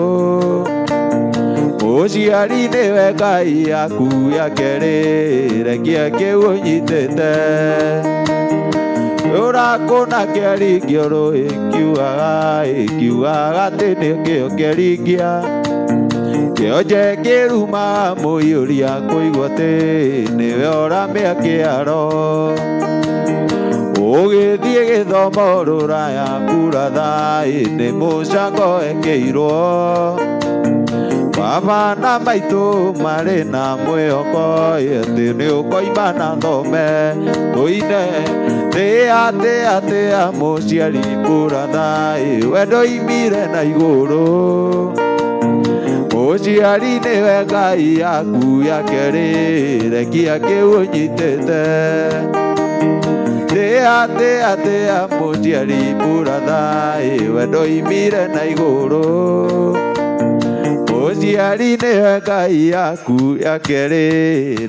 mũciari nĩwe Ngai yaku ya kerĩ rekia kĩu ũnyitĩte ũrakũna kĩaringio rũĩ kiugaga atĩ nĩkĩo kĩaringia kĩonje kĩruma mũiyũria kũigua atĩ nĩwe ũramĩa kĩaro ũgĩthiĩ gĩthomo rũraya mburatha nĩ mũcango ekĩirwo baba na maitũ marĩ na mwĩhoko atĩ nĩ ũkoima na thome tũine ndĩatĩa mũciari mburatha wendo imire na igũrũ mũciari nĩwe Ngai yaku ya kerĩ rekia kĩu ũnyitĩte ndĩatĩa mũciari mburatha wendo imire na igũrũ mũciari nĩwe Ngai yaku ya kerĩ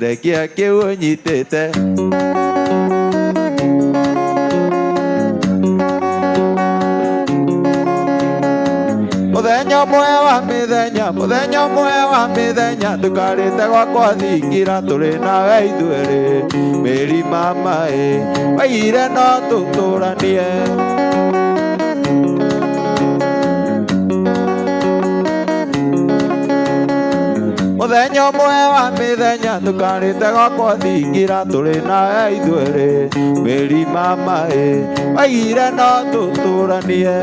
rekia kĩu ũnyitĩte mũthenya ũmwe wa mĩthenya ndũkarĩte gwakwa thingira tũrĩ nawe ithuerĩ mĩri mama waigire no tũtũranie Muthenya ũmwe wa mĩthenya tũkarĩte gwakwa thingira tũrĩ na ithuerĩ Mĩri mama waigire no tũtũranie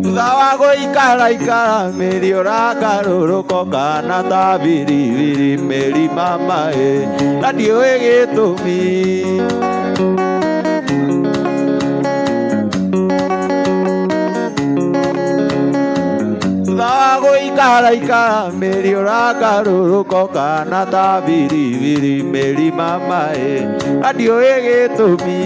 thutha wa gũikara Mĩri ũragarũrũka kana ta biribiri Mĩri mama na ndiũĩ gĩtũmi Ikara Mĩri ũragarũrũka kana ta biribiri Mĩri mama na ndiũĩ gĩtũmi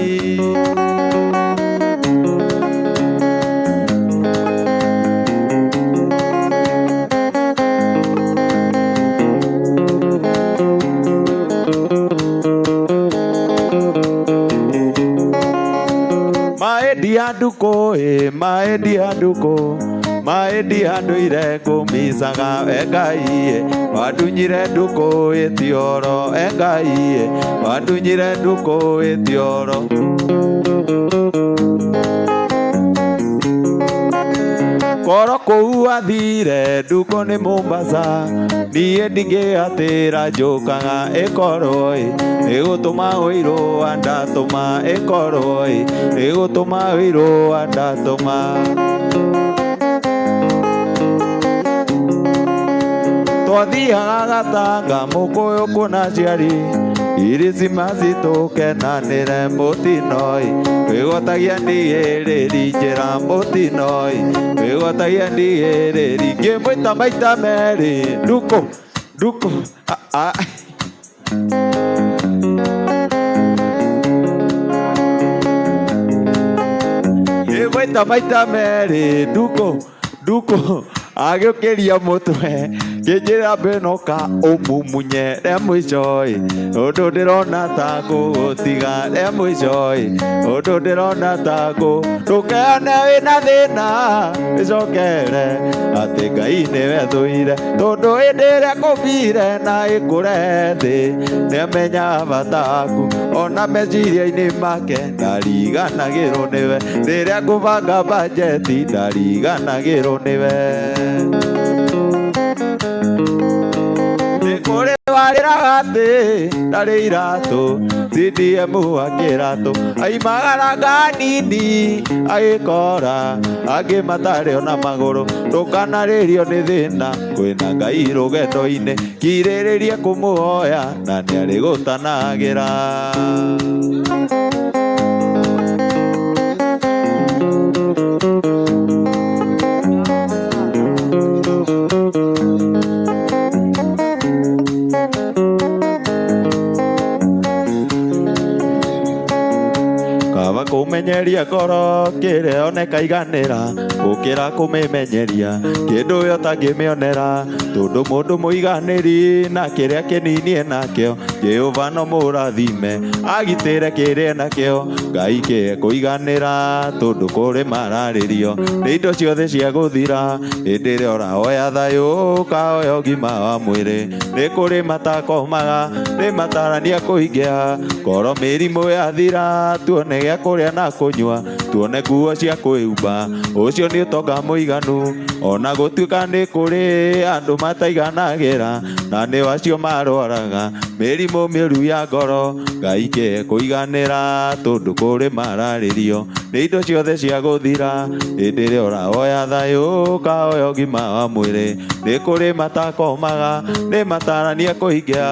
Maendi anduko Maendi andũire ngũmicaga Ngai wandunyire nduku ĩtioro Ngai wandunyire nduku ĩtioro Koro kũu athire nduku nĩ Mombasa niĩ ndingĩatĩra njũkaga ĩkorwo ĩgũtũma ũirũ ndatũma ĩkorwo ĩgũtũma ũirũ ndatũma Twathiaga Gatanga mũkũyũ kũna ciari Kiricimaci tũkenanĩre mũtino twĩgotagia ndigĩrĩri njĩra mũtino twĩgotagia ndigĩrĩri ngĩmwĩta maita merĩ nduku ngĩmwĩta maita merĩ nduku agĩũkĩria mũtwe ngĩnjĩra mbĩnoka ũmumunye rĩa mũico ũndũ ndĩrona ta ngũgũtiga rĩa mũico ũndũ ndĩrona ta ndũkeone wĩna thĩna wĩcokere atĩ Ngai nĩwe thũire tondũ hĩndĩ ĩrĩa ngũmire na ĩkũre thĩ nĩamenyaga bata waku ona meciria-inĩ make ndariganagĩrwo nĩwe rĩrĩa ngũbanga banjeti ndariganagĩrwo nĩwe Kũrĩ warĩraga atĩ ndarĩ iratũ CDM akĩratũ aimagaraga nini agĩkora angĩ matarĩ ona magũrũ ndũkanarĩrio nĩ thĩna kwĩna Ngai rũgendo-inĩ kirĩrĩrie kũmũhoya na nĩarĩ gũtanagĩra kũmenyeria ngoro kĩrĩa oneka iganĩra gũkĩra kũmĩmenyeria kĩndũ yo tangĩmĩonera tondũ mũndũ mũiganĩri na kĩrĩa kĩninie nakĩo Jehova no mũrathime agitĩre kĩrĩa nakĩo Ngai kũiganĩra tondũ kũrĩ mararĩrio nĩ indo ciothe cia gũthira hĩndĩ ĩrĩa ũrahoya thayũ ũkahoya ũgima wa mwĩrĩ nĩ kũrĩ matakomaga nĩ matarania kũingĩha koro mĩrimũ yathira tuone gĩa kũrĩa na kũnyua tuone nguo cia kwĩhumba ũcio nĩ ũtonga mũiganu ona gũtuĩka nĩ kũrĩ andũ mataiganagĩra na nĩ acio marwaraga mĩrimũ mĩũru ya ngoro Ngai kũiganĩra tondũ kũrĩ mararĩrio nĩ indo ciothe cia gũthira hĩndĩ ĩrĩa ũrahoya thayũ ũkahoya ũgima wa mwĩrĩ nĩ kũrĩ matakomaga nĩ matarania kũingĩha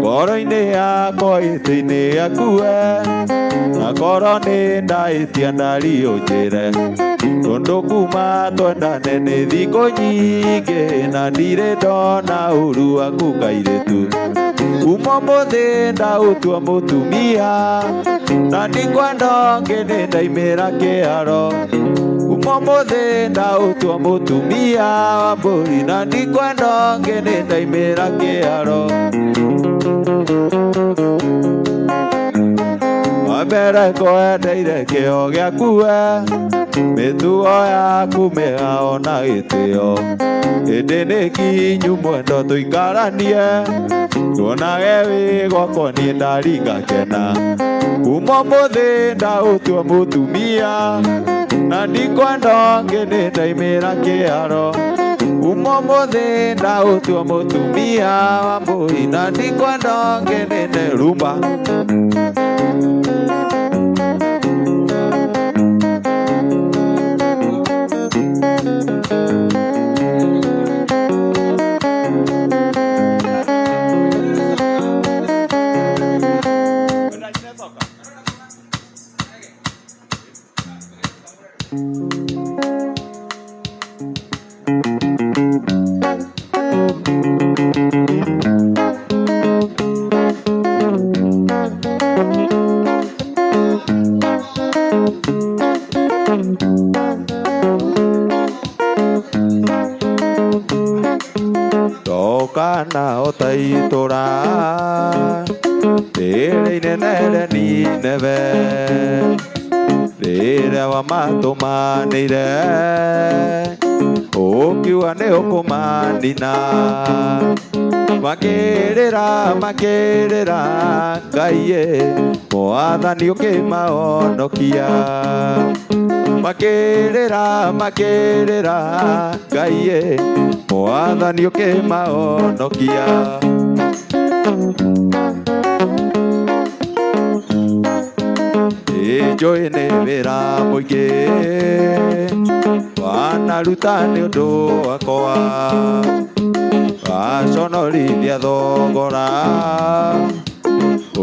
ngoro-inĩ yakwa gĩtĩ-inĩ gĩakuwe na korwo nĩ ndahĩtia ndario njĩre tondũ kuma twendane nĩ thikũ nyingĩ na ndirĩ ndona ũru waku kairĩtu kuma ũmũthĩ ndaũtua mũtumia na ndikwenda ũngĩ nĩ ndaimĩra kĩharo kuma ũmũthĩ ndaũtua mũtumia wa mbũri na ndikwenda ũngĩ nĩ ndaimĩra kĩharo were kwendeire kĩo gĩaku we mĩtugo yaku mĩega ona gĩtĩo hĩndĩ nĩ kinyu mwendo tũikaranie tuonage wĩ gwakwa niĩ ndaringa kena kuma mũthĩ ndaũtua mũtumia na ndikwenda ũngĩ nĩ ndaimĩra kĩharo kuma mũthĩ ndaũtua mũtumia wa mbũi na ndikwenda ũngĩ nĩ nderumba Kana otaitora tere nene ni neve tere wa matumanire okiwa ne okumanina makirira Ngai mwathani ukimahonokia makirira Ngai mwathani ukimahonokia njũĩ nĩ wĩra mũingĩ wanaruta nĩ ũndũ wakwa waconorithia thogora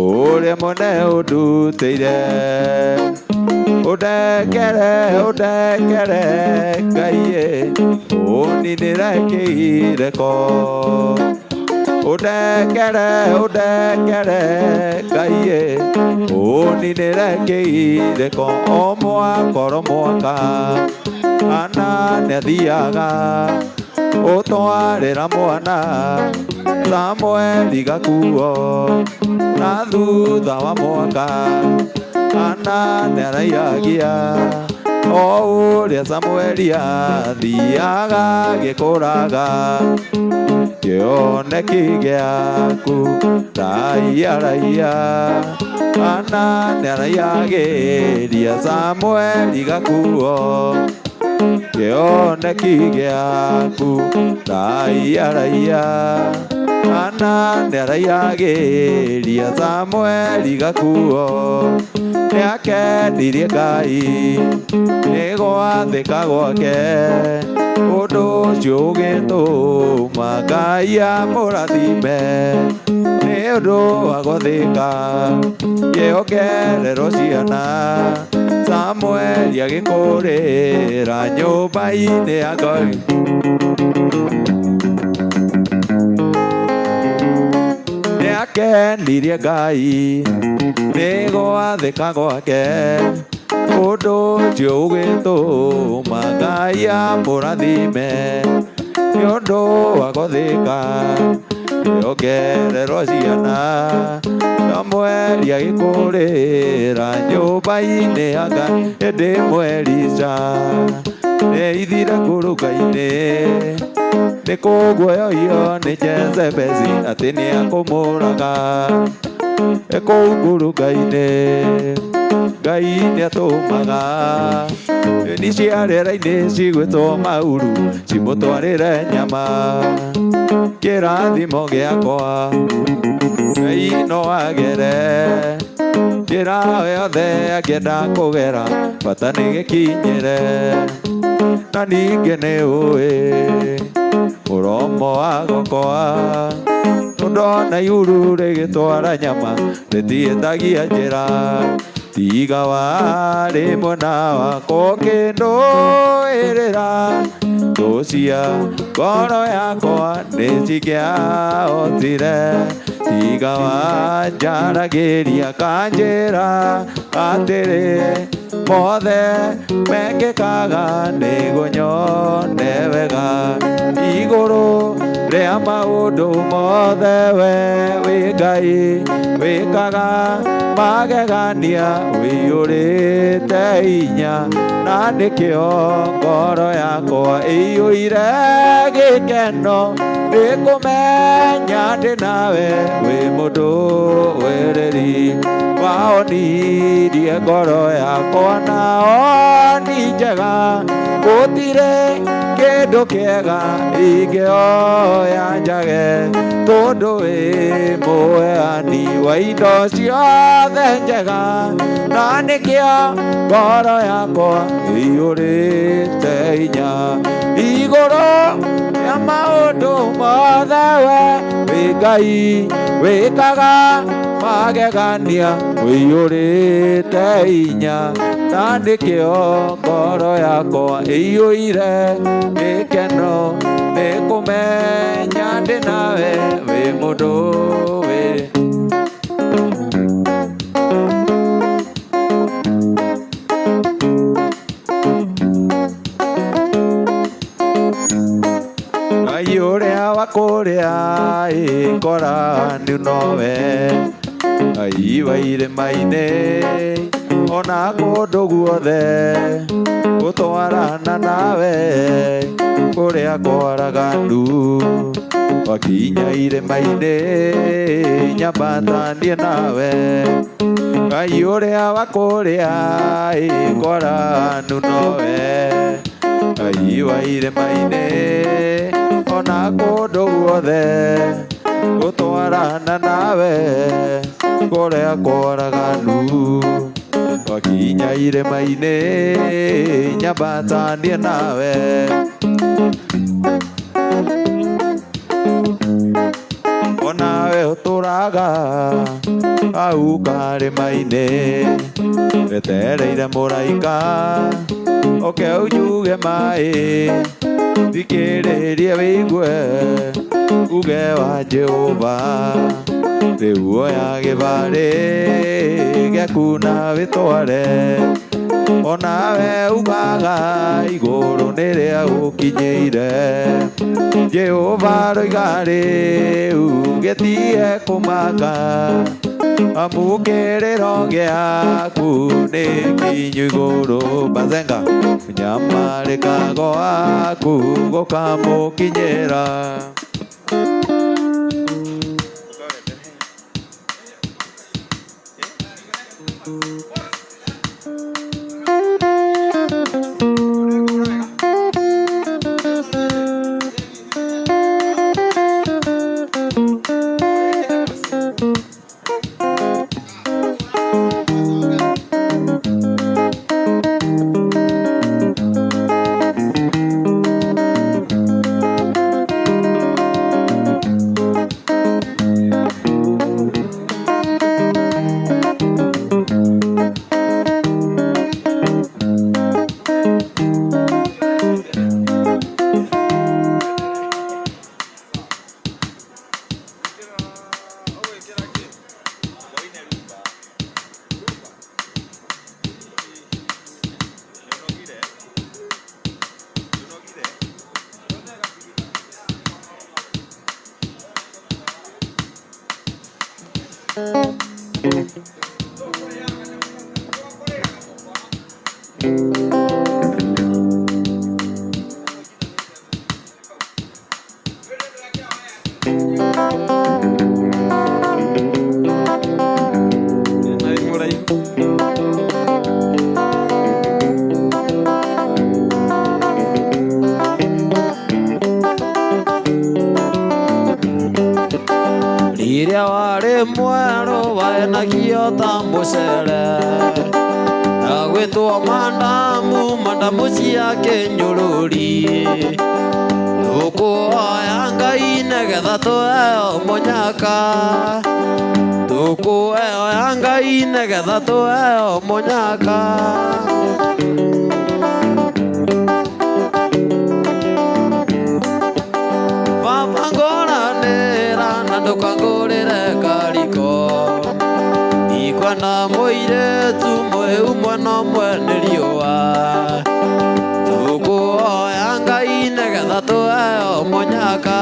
ũrĩa mwene ũndutĩire ũndekere Ngai ũninĩre kĩireko ũndekere Ngai ũninĩre kĩireko o mwaka ana nĩathiaga ũtwarĩra mwana Samũeli gakuo na thutha wa mwaka ana nĩaraiyagia o ũrĩa Samũeli athiaga gĩkũraga kĩoneki gĩaku raiya ana nĩaraiyagĩria Samũeli gakuo kĩoneki gĩaku raiya ana nĩaraiyagĩria Samũeli gakuo nĩakenirie Ngai nĩ gwathĩka gwake ũndũ ũcio ũgĩtũma Ngai amũrathime nĩ ũndũ wa gwathĩka kĩongerero ciana Samũeli agĩkũrĩra nyũmba-inĩ ya Ngai nĩakenirie Ngai nĩ gwathĩka gwake ũndũ ũcio ũgĩtũma Ngai amũrathime nĩ ũndũ wa gwathĩka kĩongerero ciana Samũeli agĩkũrĩra nyũmba-inĩ ya Ngai hĩndĩ ĩmwe Elisha nĩaithire ngurunga-inĩ nĩ kũguoyohio nĩ Jezebeli atĩ nĩakũmũraga kũu ngurunga-inĩ Ngai nĩatũmaga nyoni cia rĩera-inĩ cigwĩtwo mauru cimũtwarĩre nyama kĩrathimo gĩakwa Ngai no agere njĩra yothe angĩenda kũgera bata nĩgĩkinyĩre na ningĩ nĩũĩ mũromo wa gũkwa ndona iuru rĩgĩtwara nyama rĩtiĩtagia njĩra tiga warĩ mwena wakwa ũkĩndũĩrĩra thũ cia ngoro yakwa nĩcingĩahotire tiga wanjaragĩria kanjĩra atĩrĩ mothe mekĩkaga nĩguo nyone wega igũrũ ria maundu mothe we wi Ngai wikaga magegania wiyurite hinya na nikio ngoro yakwa iyuire gikeno nikumenya ndi nawe wi mundu wiriri waonirie ngoro yakwa na oni njega gutire kindu kiega ingioya njage tondu wi muheani wa indo ciothe njega na nikio ngoro yakwa iyurite hinya iguru ya maundu mothe we wi Ngai wikaga magegania wiyurite hinya na nikio ngoro yakwa iyuire gikeno nikumenya ndi nawe wi mundu wiri Ngai uria wakuria ikora ni nowe Ngai wa irima-ini ona kundu guothe gutwarana nawe kuria kwaraganu wakinya irima-ini nyambatanie nawe Ngai uria wakuria ikoranu nowe Ngai wa irima-ini ona kundu guothe gutwarana nawe kuria kwaraganu wakinya irima-ini nyambatanie nawe onawe uturaga au karima-ini wetereire muraika oke unyuge mai thikiririe wigue uge wa Jehova riu oya gibari giaku na witware onawe ugaga iguru niria gukinyiire Jehova roiga riu gitie kumaka amukiriro giaku ni kinyu iguru bazenga nyamarikago aku gukamukinyira Riria wari mweru waenagio ta mucere na gwitwo mandamu cia kinyururi tukuoya Ngai nigetha tuheo munyaka tukuoya Ngai nigetha tuheo munyaka Baba ngoranira na ndukangurire kariko ikwana muiretu mweu mwana ũmwe nĩ riũa tukuoya Ngai nigetha tuheo munyaka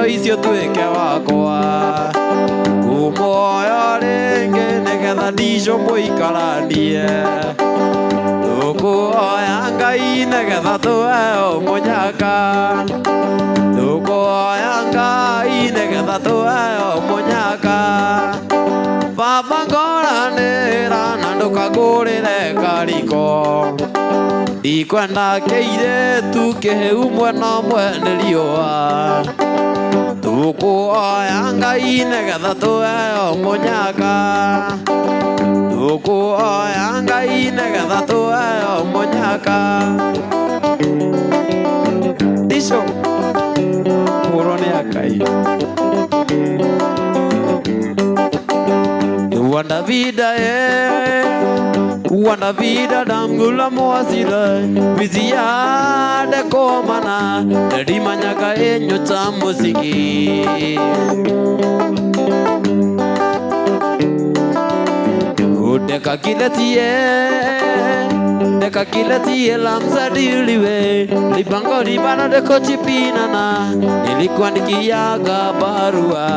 ciondo icio tuĩke wakwa kumoyo rĩngĩ nĩgetha ndico mũikaranie tũkũhoya Ngai nĩgetha tũheo mũnyaka tũkũhoya Ngai nĩgetha tũheo mũnyaka Baba ngoranĩra na ndũkangũrĩre kariko ndikwenda kĩirĩtu kĩhĩu mwena ũmwe nĩ riũa tũkũhoya Ngai nĩgetha tũheo mũnyaka tũkũhoya Ngai nĩgetha tũheo mũnyaka ndico hũrwo nĩ Ngai Wanda vida dangula moasila Vizia de komana Dedi manyaga enyo ta musiki Deka kiletie lamsa diliwe Lipango ribana de kochipinana Nilikuandikiaga barua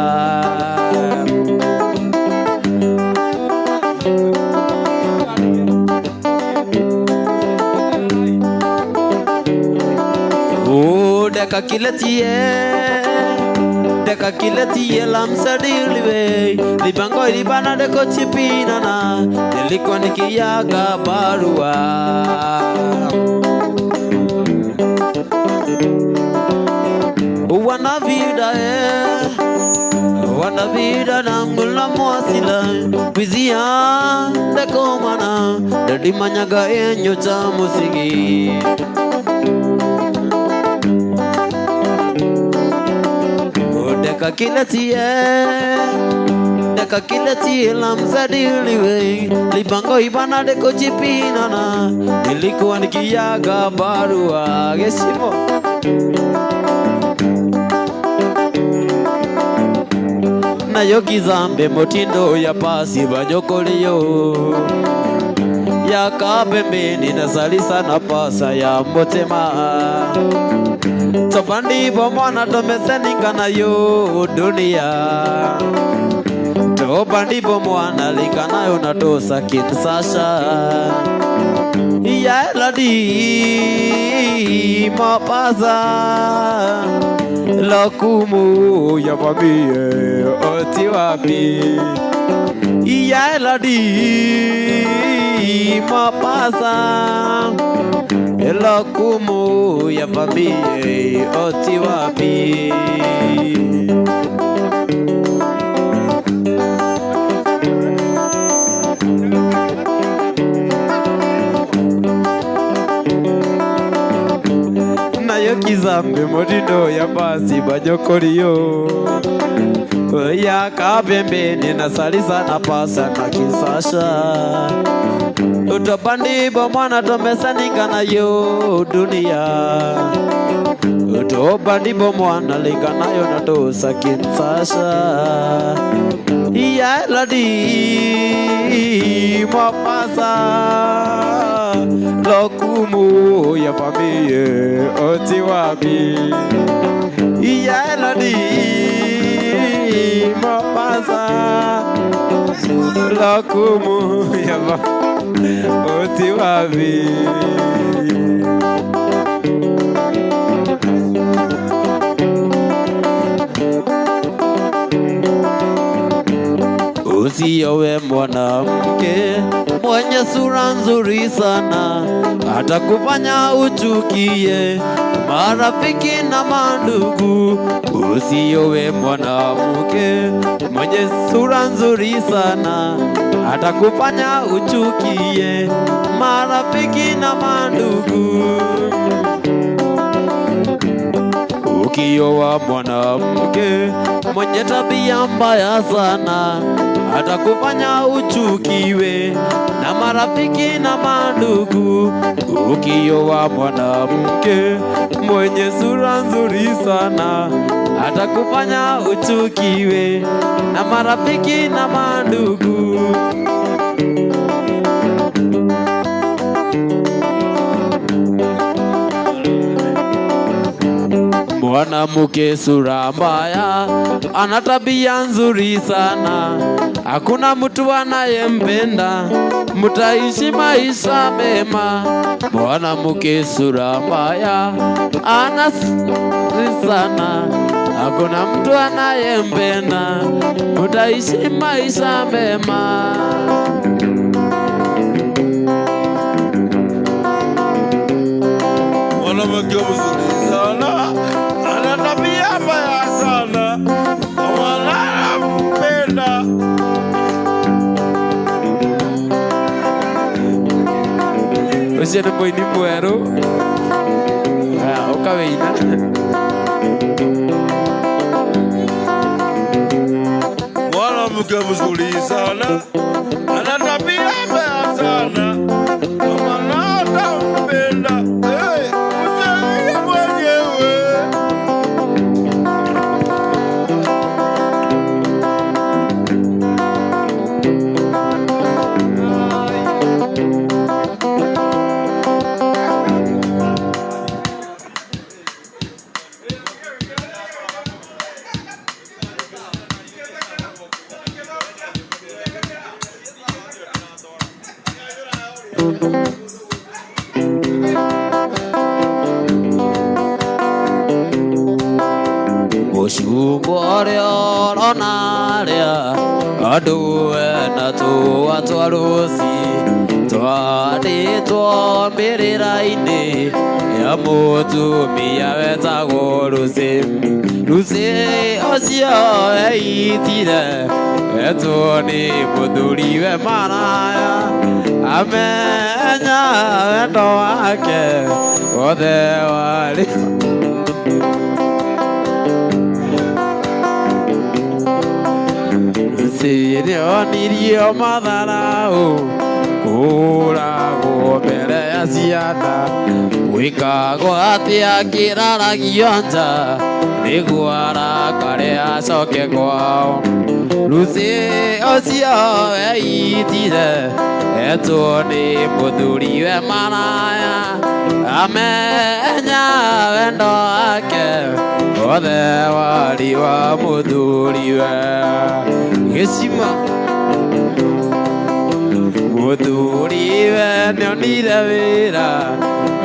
Deka kiletie lamsa diliwe Lipango ribana de kochipinana Nilikuandikiaga barua Wana vida nangula moasila Vizia de komana Dedi manyaga enyo ta musiki Deka kiletie lamsa diliwe Lipango ibana de kochipinana Nilikuandikiaga barua Gesimo Na yogi zambe motindo ya pasi bajokolio Ya kapembeni na salisa na pasa ya motema Topandi bomwana tomeseninga na yo dunia Topandi bomwana lika na yo natosa kinsasha Ya eladi mapasa Lakumu ya familia oti wapi Ya eladi mapasa Lakumu ya familia oti wapi Kizambe modindo ya basi bajokolio Ya kabembeni na salisa na pasa na kisasha Utopandi bomwana tomesaninga na yo dunia Utopandi bomwana lika na yo natosa kinsasha Ya eladi mapasa Lokumu ya familia oti wapi Ya eladi mapasa Lokumu ya familia oti wapi Usiowe mwanamke mwenye sura nzuri sana atakufanya uchukie marafiki na mandugu Usiowe mwanamke mwenye sura nzuri sana atakufanya uchukie marafiki na mandugu Ukioa mwanamke mwenye tabia mbaya sana atakufanya uchukiwe na marafiki na mandugu Ukioa mwanamke mwenye sura nzuri sana atakufanya uchukiwe na marafiki na mandugu mwanamke sura mbaya, ana tabia nzuri sana, hakuna mtu anayempenda, mtaishi maisha mema. Mwanamke sura mbaya, ana nzuri sana, hakuna mtu anayempenda, mtaishi maisha mema. Mwanamke mzuri sana, ana tabia mbaya sana, wanampenda. Usia ni boy ni mweru ukaweina mwanamke mzuri sana, ana tabia mbaya sana, wanampenda. Ushugorya onaria aduwe na tuwa twarusi twaditwo mbirira-ini ya mutumia wetagwo Lucy. Lucy ucio eitire etwo ni muthuriwe maraya, amenya wendo wake wothe wari nĩonirio matharau kũragwo mbere ya ciana, gwĩkagwo atĩa kĩraragio nja nĩguo arakare acoke kwao. Lucy ũcio eitire etwo nĩ mũthuriwe maraya, amenya wendo wake wothe wari wa mũthuriwe. Gĩcima mũthuriwe nĩonire wĩra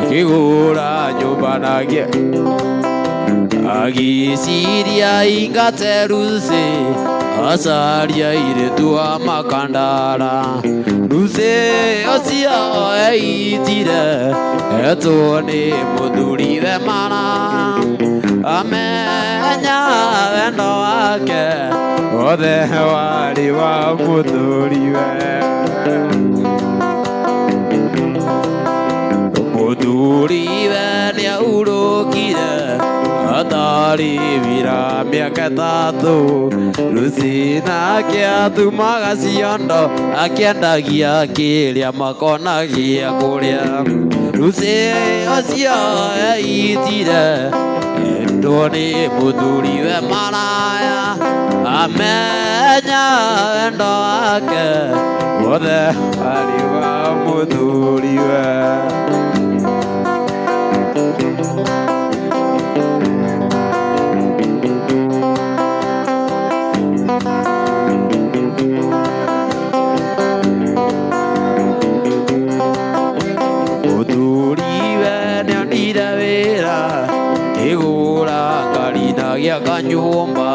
akĩgũra nyũmba nake, agĩciria ingate Lucy acaria airĩtu a Makandara. Lucy ũcio eitire etwo nĩ mũthuriwe maraya, amenya wendo wake wothe wari wa mũthuriwe. Mũthuriwe nĩahurũkire atarĩ wĩra mĩaka ĩtatũ, Lucy nake atumaga ciondo akĩendagia kĩrĩa makona gĩa kũrĩa. Lucy ũcio eitire etwo nĩ mũthuriwe maraya, amenya wendo wake wothe wari wa mũthuriwe. Mũthuriwe nĩonire wĩra akĩgũra karina gĩa kanyũmba,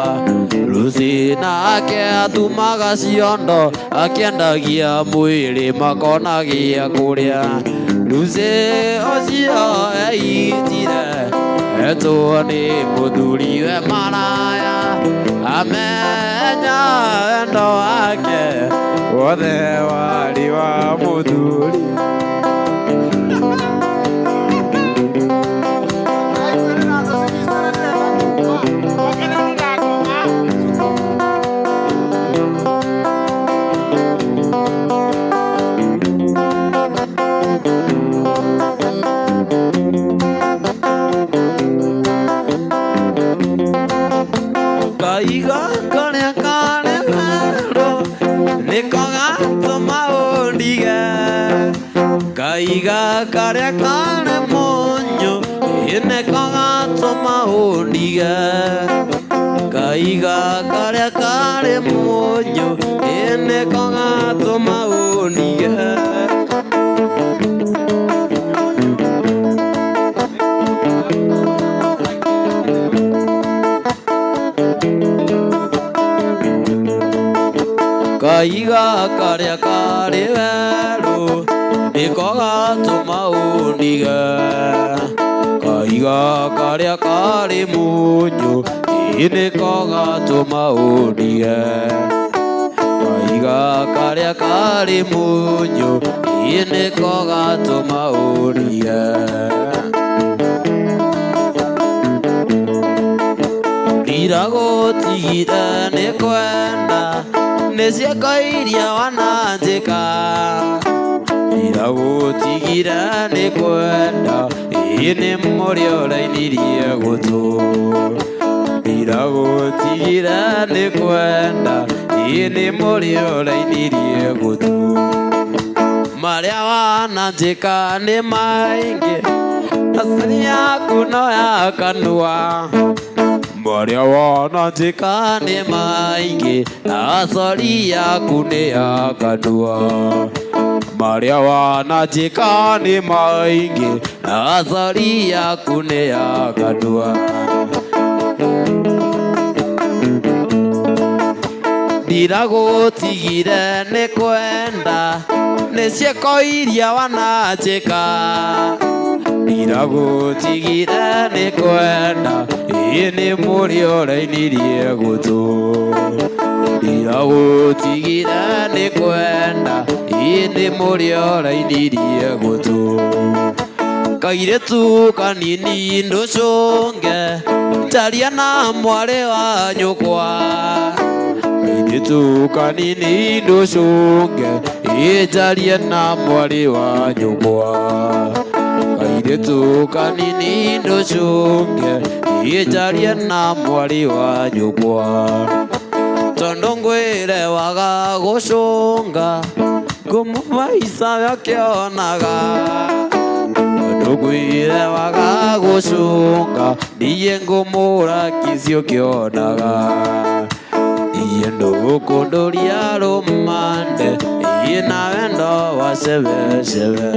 Lucy nake atumaga ciondo akĩendagia mwĩrĩ makona gĩa kũrĩa. Lucy ũcio eitire etwo nĩ mũthuriwe maraya, amenya wendo wake wothe wari wa mũthuri. Kaiga karĩa karemero nĩko gatũma ũndige, kaiga karĩa kare mũnyũ ine kagatũma ũndige Kaiga karĩa karĩ mũnyũ ine kagatũma ũndige Kaiga karĩa karĩ werũ nĩko gatũma ũndige Kaiga karĩa karĩ mũnyũ nĩko gatũma ũndige Kaiga karĩa karĩ mũnyũ nĩko gatũma ũndige Ndiragutigire nĩ kwenda nĩciĩko iria wananjĩka Ndiragutigire nĩ kwenda nĩ mũrĩ ũrainirie gũtũ Ndiragutigire nĩ kwenda nĩ mũrĩ ũrainirie gũtũ Marĩa wananjĩka nĩ maingĩ Acari yaku no ya kanua Marĩa wananjĩka nĩ maingĩ Acari yaku nĩ ya kanua Marĩa wananjĩka nĩ maingĩ Acari yaku nĩ ya kanua Ndiragutigire nĩ kwenda nĩciĩko iria wananjĩka Ndiragutigire nĩ kwenda nĩ mũrĩ ũrainirie gũtũ Ndiragutigire nĩ kwenda nĩ mũrĩ ũrainirie gũtũ Kairĩtu kanini ndũcũnge njaria na mwarĩ wa nyũkwa Kairĩtu kanini ndũcũnge njaria na mwarĩ wa nyũkwa Kairĩtu kanini ndũcũnge njaria na mwarĩ wa nyũkwa Tondũ ngwĩre waga gũcũnga ngũmũhaica gakĩonaga Tondũ ngwĩre waga gũcũnga niĩ ngũmũrakicio kĩonaga Niĩ ndũkũndũria rũmande na wendo wa cebecebe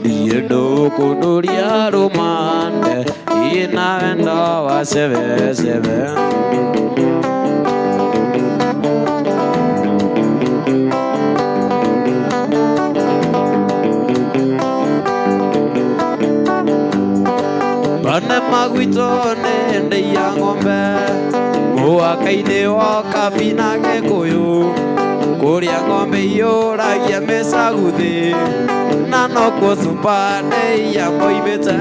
Niĩ ndũkũndũria rũmande na wendo wa cebecebe Bane magwitũ nĩ ndeia ng'ombe mũhaka-inĩ wa kabina Gĩkũyũ kũrĩa ng'ombe iyũragia mĩcagu thĩ na nokuo cumba ndeia moimĩte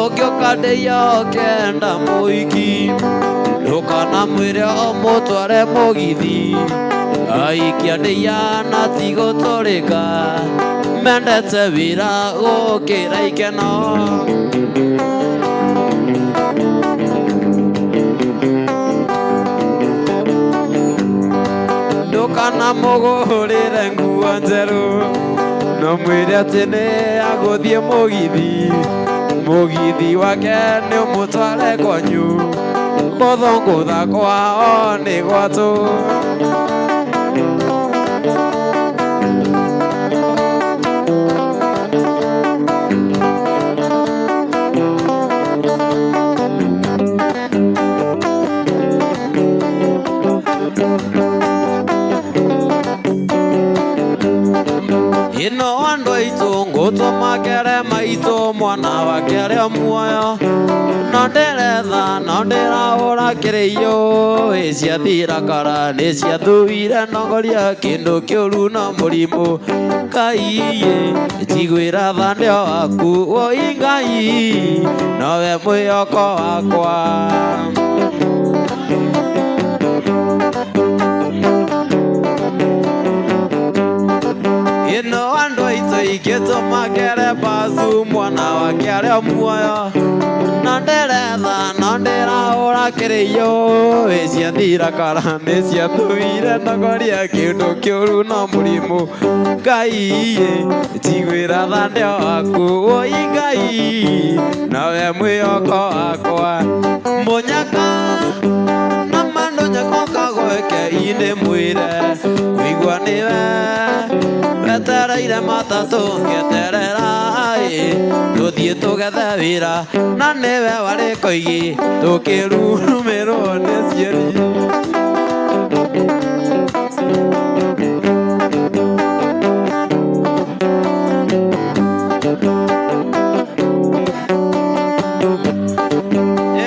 Ũngĩũka ndeia ũkenda mũhiki ndũkanamwĩre ũmũtware mũgithi Aikia ndeia na ti gũtũrĩka mendete wĩra gũkĩra ikeno Ndũkanamũgũrĩre nguo njerũ no mwĩre atĩ nĩ agũthiĩ mũgithi wake nĩ ũmũtware kwanyu gũthũngũtha kwao nĩ gwatũ Ino andũ aitũ ngũtũmakĩre maitũ mwana wake arĩ muoyo no ndĩretha no ndĩrahũra kĩrĩiyũ ciathira kara nĩ ciathũire nogoria kĩndũ kĩũru na mũrimũ Ngai njiguĩra thandĩ waku woi Ngai nowe mwĩhoko wakwa Ino andũ aitũ ingĩtũmakĩre bazu mwana wake arĩa muoyo na nderetha no ndĩrahũra kĩrĩyo ciathira kara nĩ ciatũire ndogoria kĩndũ kĩũru na mũrimũ Ngai njiguĩra thandĩ waku woi Ngai nawe mwĩhoko wakwa mũnyaka na mandũ nyakoka gweke-inĩ mwĩre kũigua nĩwe wetereire matatũ ngĩeterera tũthiĩ tũgethe wĩra na nĩwe warĩ koigi tũkĩrurumĩrwo nĩ cieri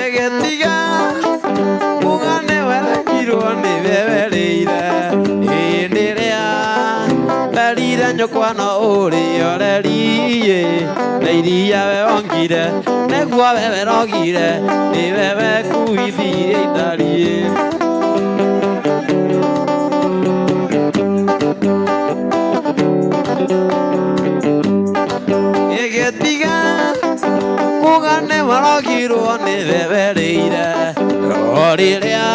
ĩgĩtiga kuga nĩwe rekirwo nĩwe werĩire hĩndĩ ĩrĩa werire nyũkwa no ũrĩa ũreriĩ na iria we wongire nĩguo we werogire nĩwe wekuithirie ithariĩ ĩgĩtiga kuga nĩwarogirwo nĩwe werĩire o rĩrĩa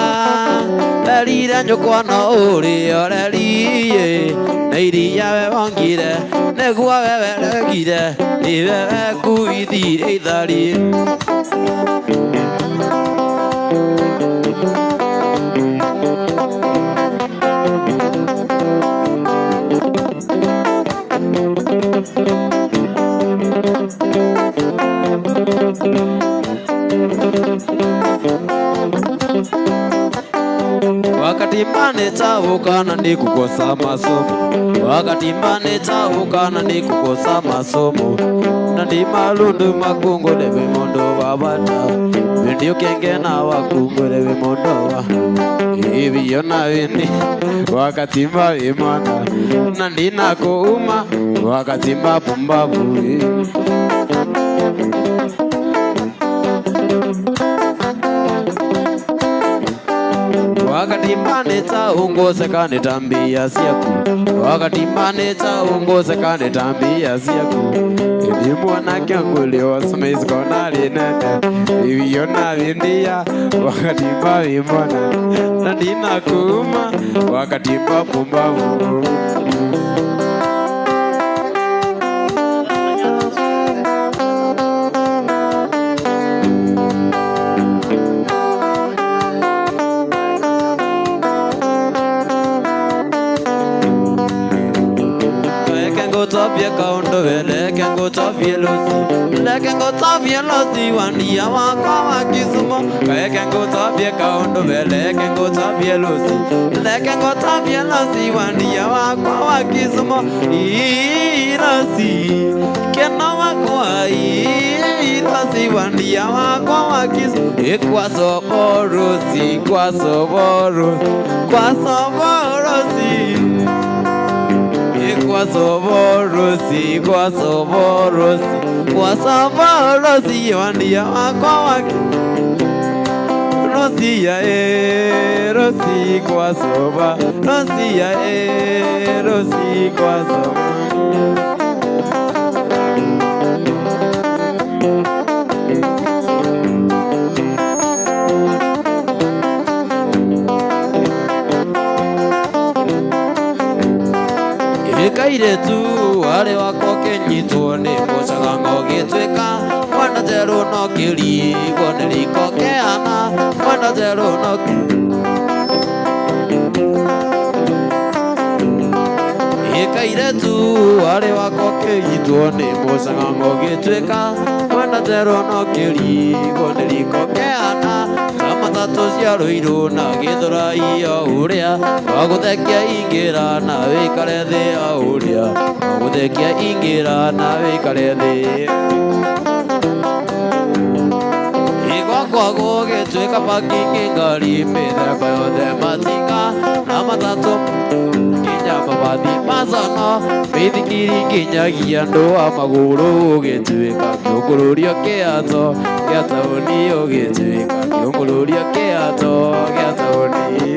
werire nyũkwa no ũrĩa ũreriĩ na iria we wongire nĩguo we weregire nĩwe wekuithirie ithariĩ wakati manitavuka na ni kukosa masomo wakati manitavuka na ni kukosa masomo na ni malundu makungu lewe mondo wa bata ndio kenge na wakungu lewe mondo wa hivi yona wini wakati mavimana na ndina kuuma wakati mapumbavu wakati maneta ungoseka nitambia siaku wakati maneta ungoseka nitambia siaku ni mwanake ngulio sumeiskona linene hivyo na vindia wakati mavimana na ndina kuuma wakati mapumbavu Tavia kaundo leke ngo tavia losi wandia wako wakisumo leke ngo tavia kaundo leke ngo tavia losi wandia wako wakisumo irosi kena wako irosi wandia wako wakisumo ikwaso borosi kwasoborosi wandia wako waki rosia rosi kwasoba rosia rosi kwasoba kaire tu wale wako kenyitwo ni mucagango gitwika mwana zeru no kiri goneriko keana mwana zeru no kaire tu wale wako kenyitwo ni mucagango gitwika mwana zeru no kiri goneriko keana matatu cia rũirũ na gĩthũrai o ũrĩa wagũthekia ingĩra na wĩikare thĩ o ũrĩa wagũthekia ingĩra na wĩikare thĩ igwakwa gũgĩtuĩka pakingi ngari mĩthemba yothe matinga na matatũ nginya mabathi macono mĩithikiri nginyagia andũ a magũrũ ũgĩtuĩka kĩũngũrũrio kĩato gĩa taũni ũgĩtuĩka kĩũngũrũrio kĩato gĩa taũni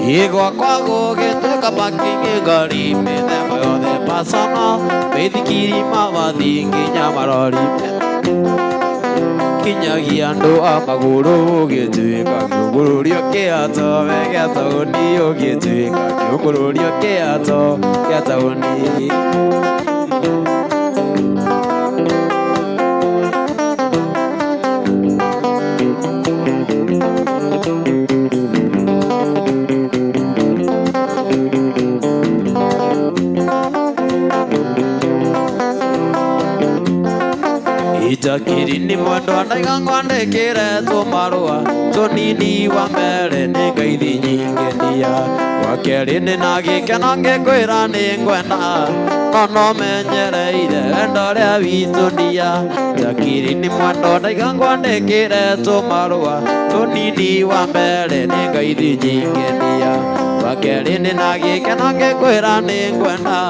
Igwa kwa gũgĩtuĩka makingi ngari mĩthemba yothe pasana mĩthikiri mawathi nginya marori kinyagia andũ a magũrũ ũgĩtuĩka kĩũngũrũrio kĩa tobe gĩa taũni ũgĩtuĩka kĩũngũrũrio kĩa gĩa taũni. Itakiri ni mwendo andaiga ngwandĩkĩre tũmarũa tũnini wa mbere nĩ ngeithi nyingĩ ndia wa kerĩ nĩ na gĩkeno ngĩkwĩra nĩ ngwenda no menyereire wendo rĩa witũ ndia. Itakiri ni mwendo andaiga ngwandĩkĩre tũmarũa tũnini wa mbere nĩ ngeithi nyingĩ ndia wa kerĩ nĩ na gĩkeno ngĩkwĩra nĩ ngwenda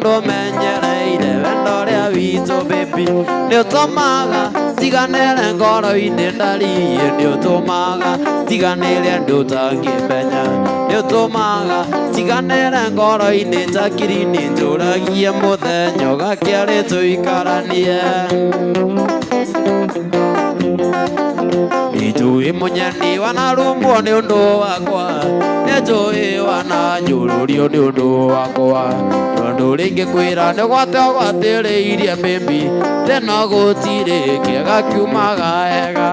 no menyereire wendo rĩa witũ baby nĩ ũtũmaga tiganĩre ngoro-inĩ ndariĩ nĩ ũtũmaga tiganĩre andũ ũtangĩmenya nĩ ũtũmaga tiganĩre ngoro-inĩ Takiri nĩ njũragie mũthenya ũgakĩarĩ tũikaranie. Nĩnjũĩ mũnyeni wanarumbwo nĩ ũndũ wakwa nĩnjũĩ wananyũrũrio nĩ ũndũ wakwa tondũ rĩngĩ kwĩra nĩ gwate ũgwatĩrĩirie baby teno gũtirĩ kĩega kiumaga wega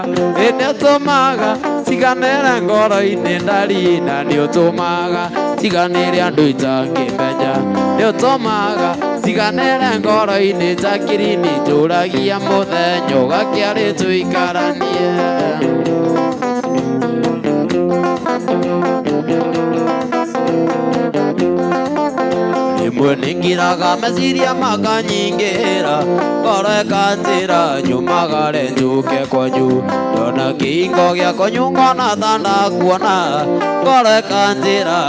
nĩ ũtũmaga tiganĩre ngoro-inĩ ndari na nĩ ũtũmaga tiganĩre andũ itangĩmenya nĩ ũtũmaga tiganĩre ngoro-inĩ Takiri nĩ njũragia mũthenya ũgakĩarĩ tũikaranie. Rĩmwe nĩngiraga meciria makanyingĩra ngoro ĩkanjĩra nyumagare njũke kwanyu ndona kĩhingo gĩa kwanyu ngona ta ndakuona ngoro ĩkanjĩra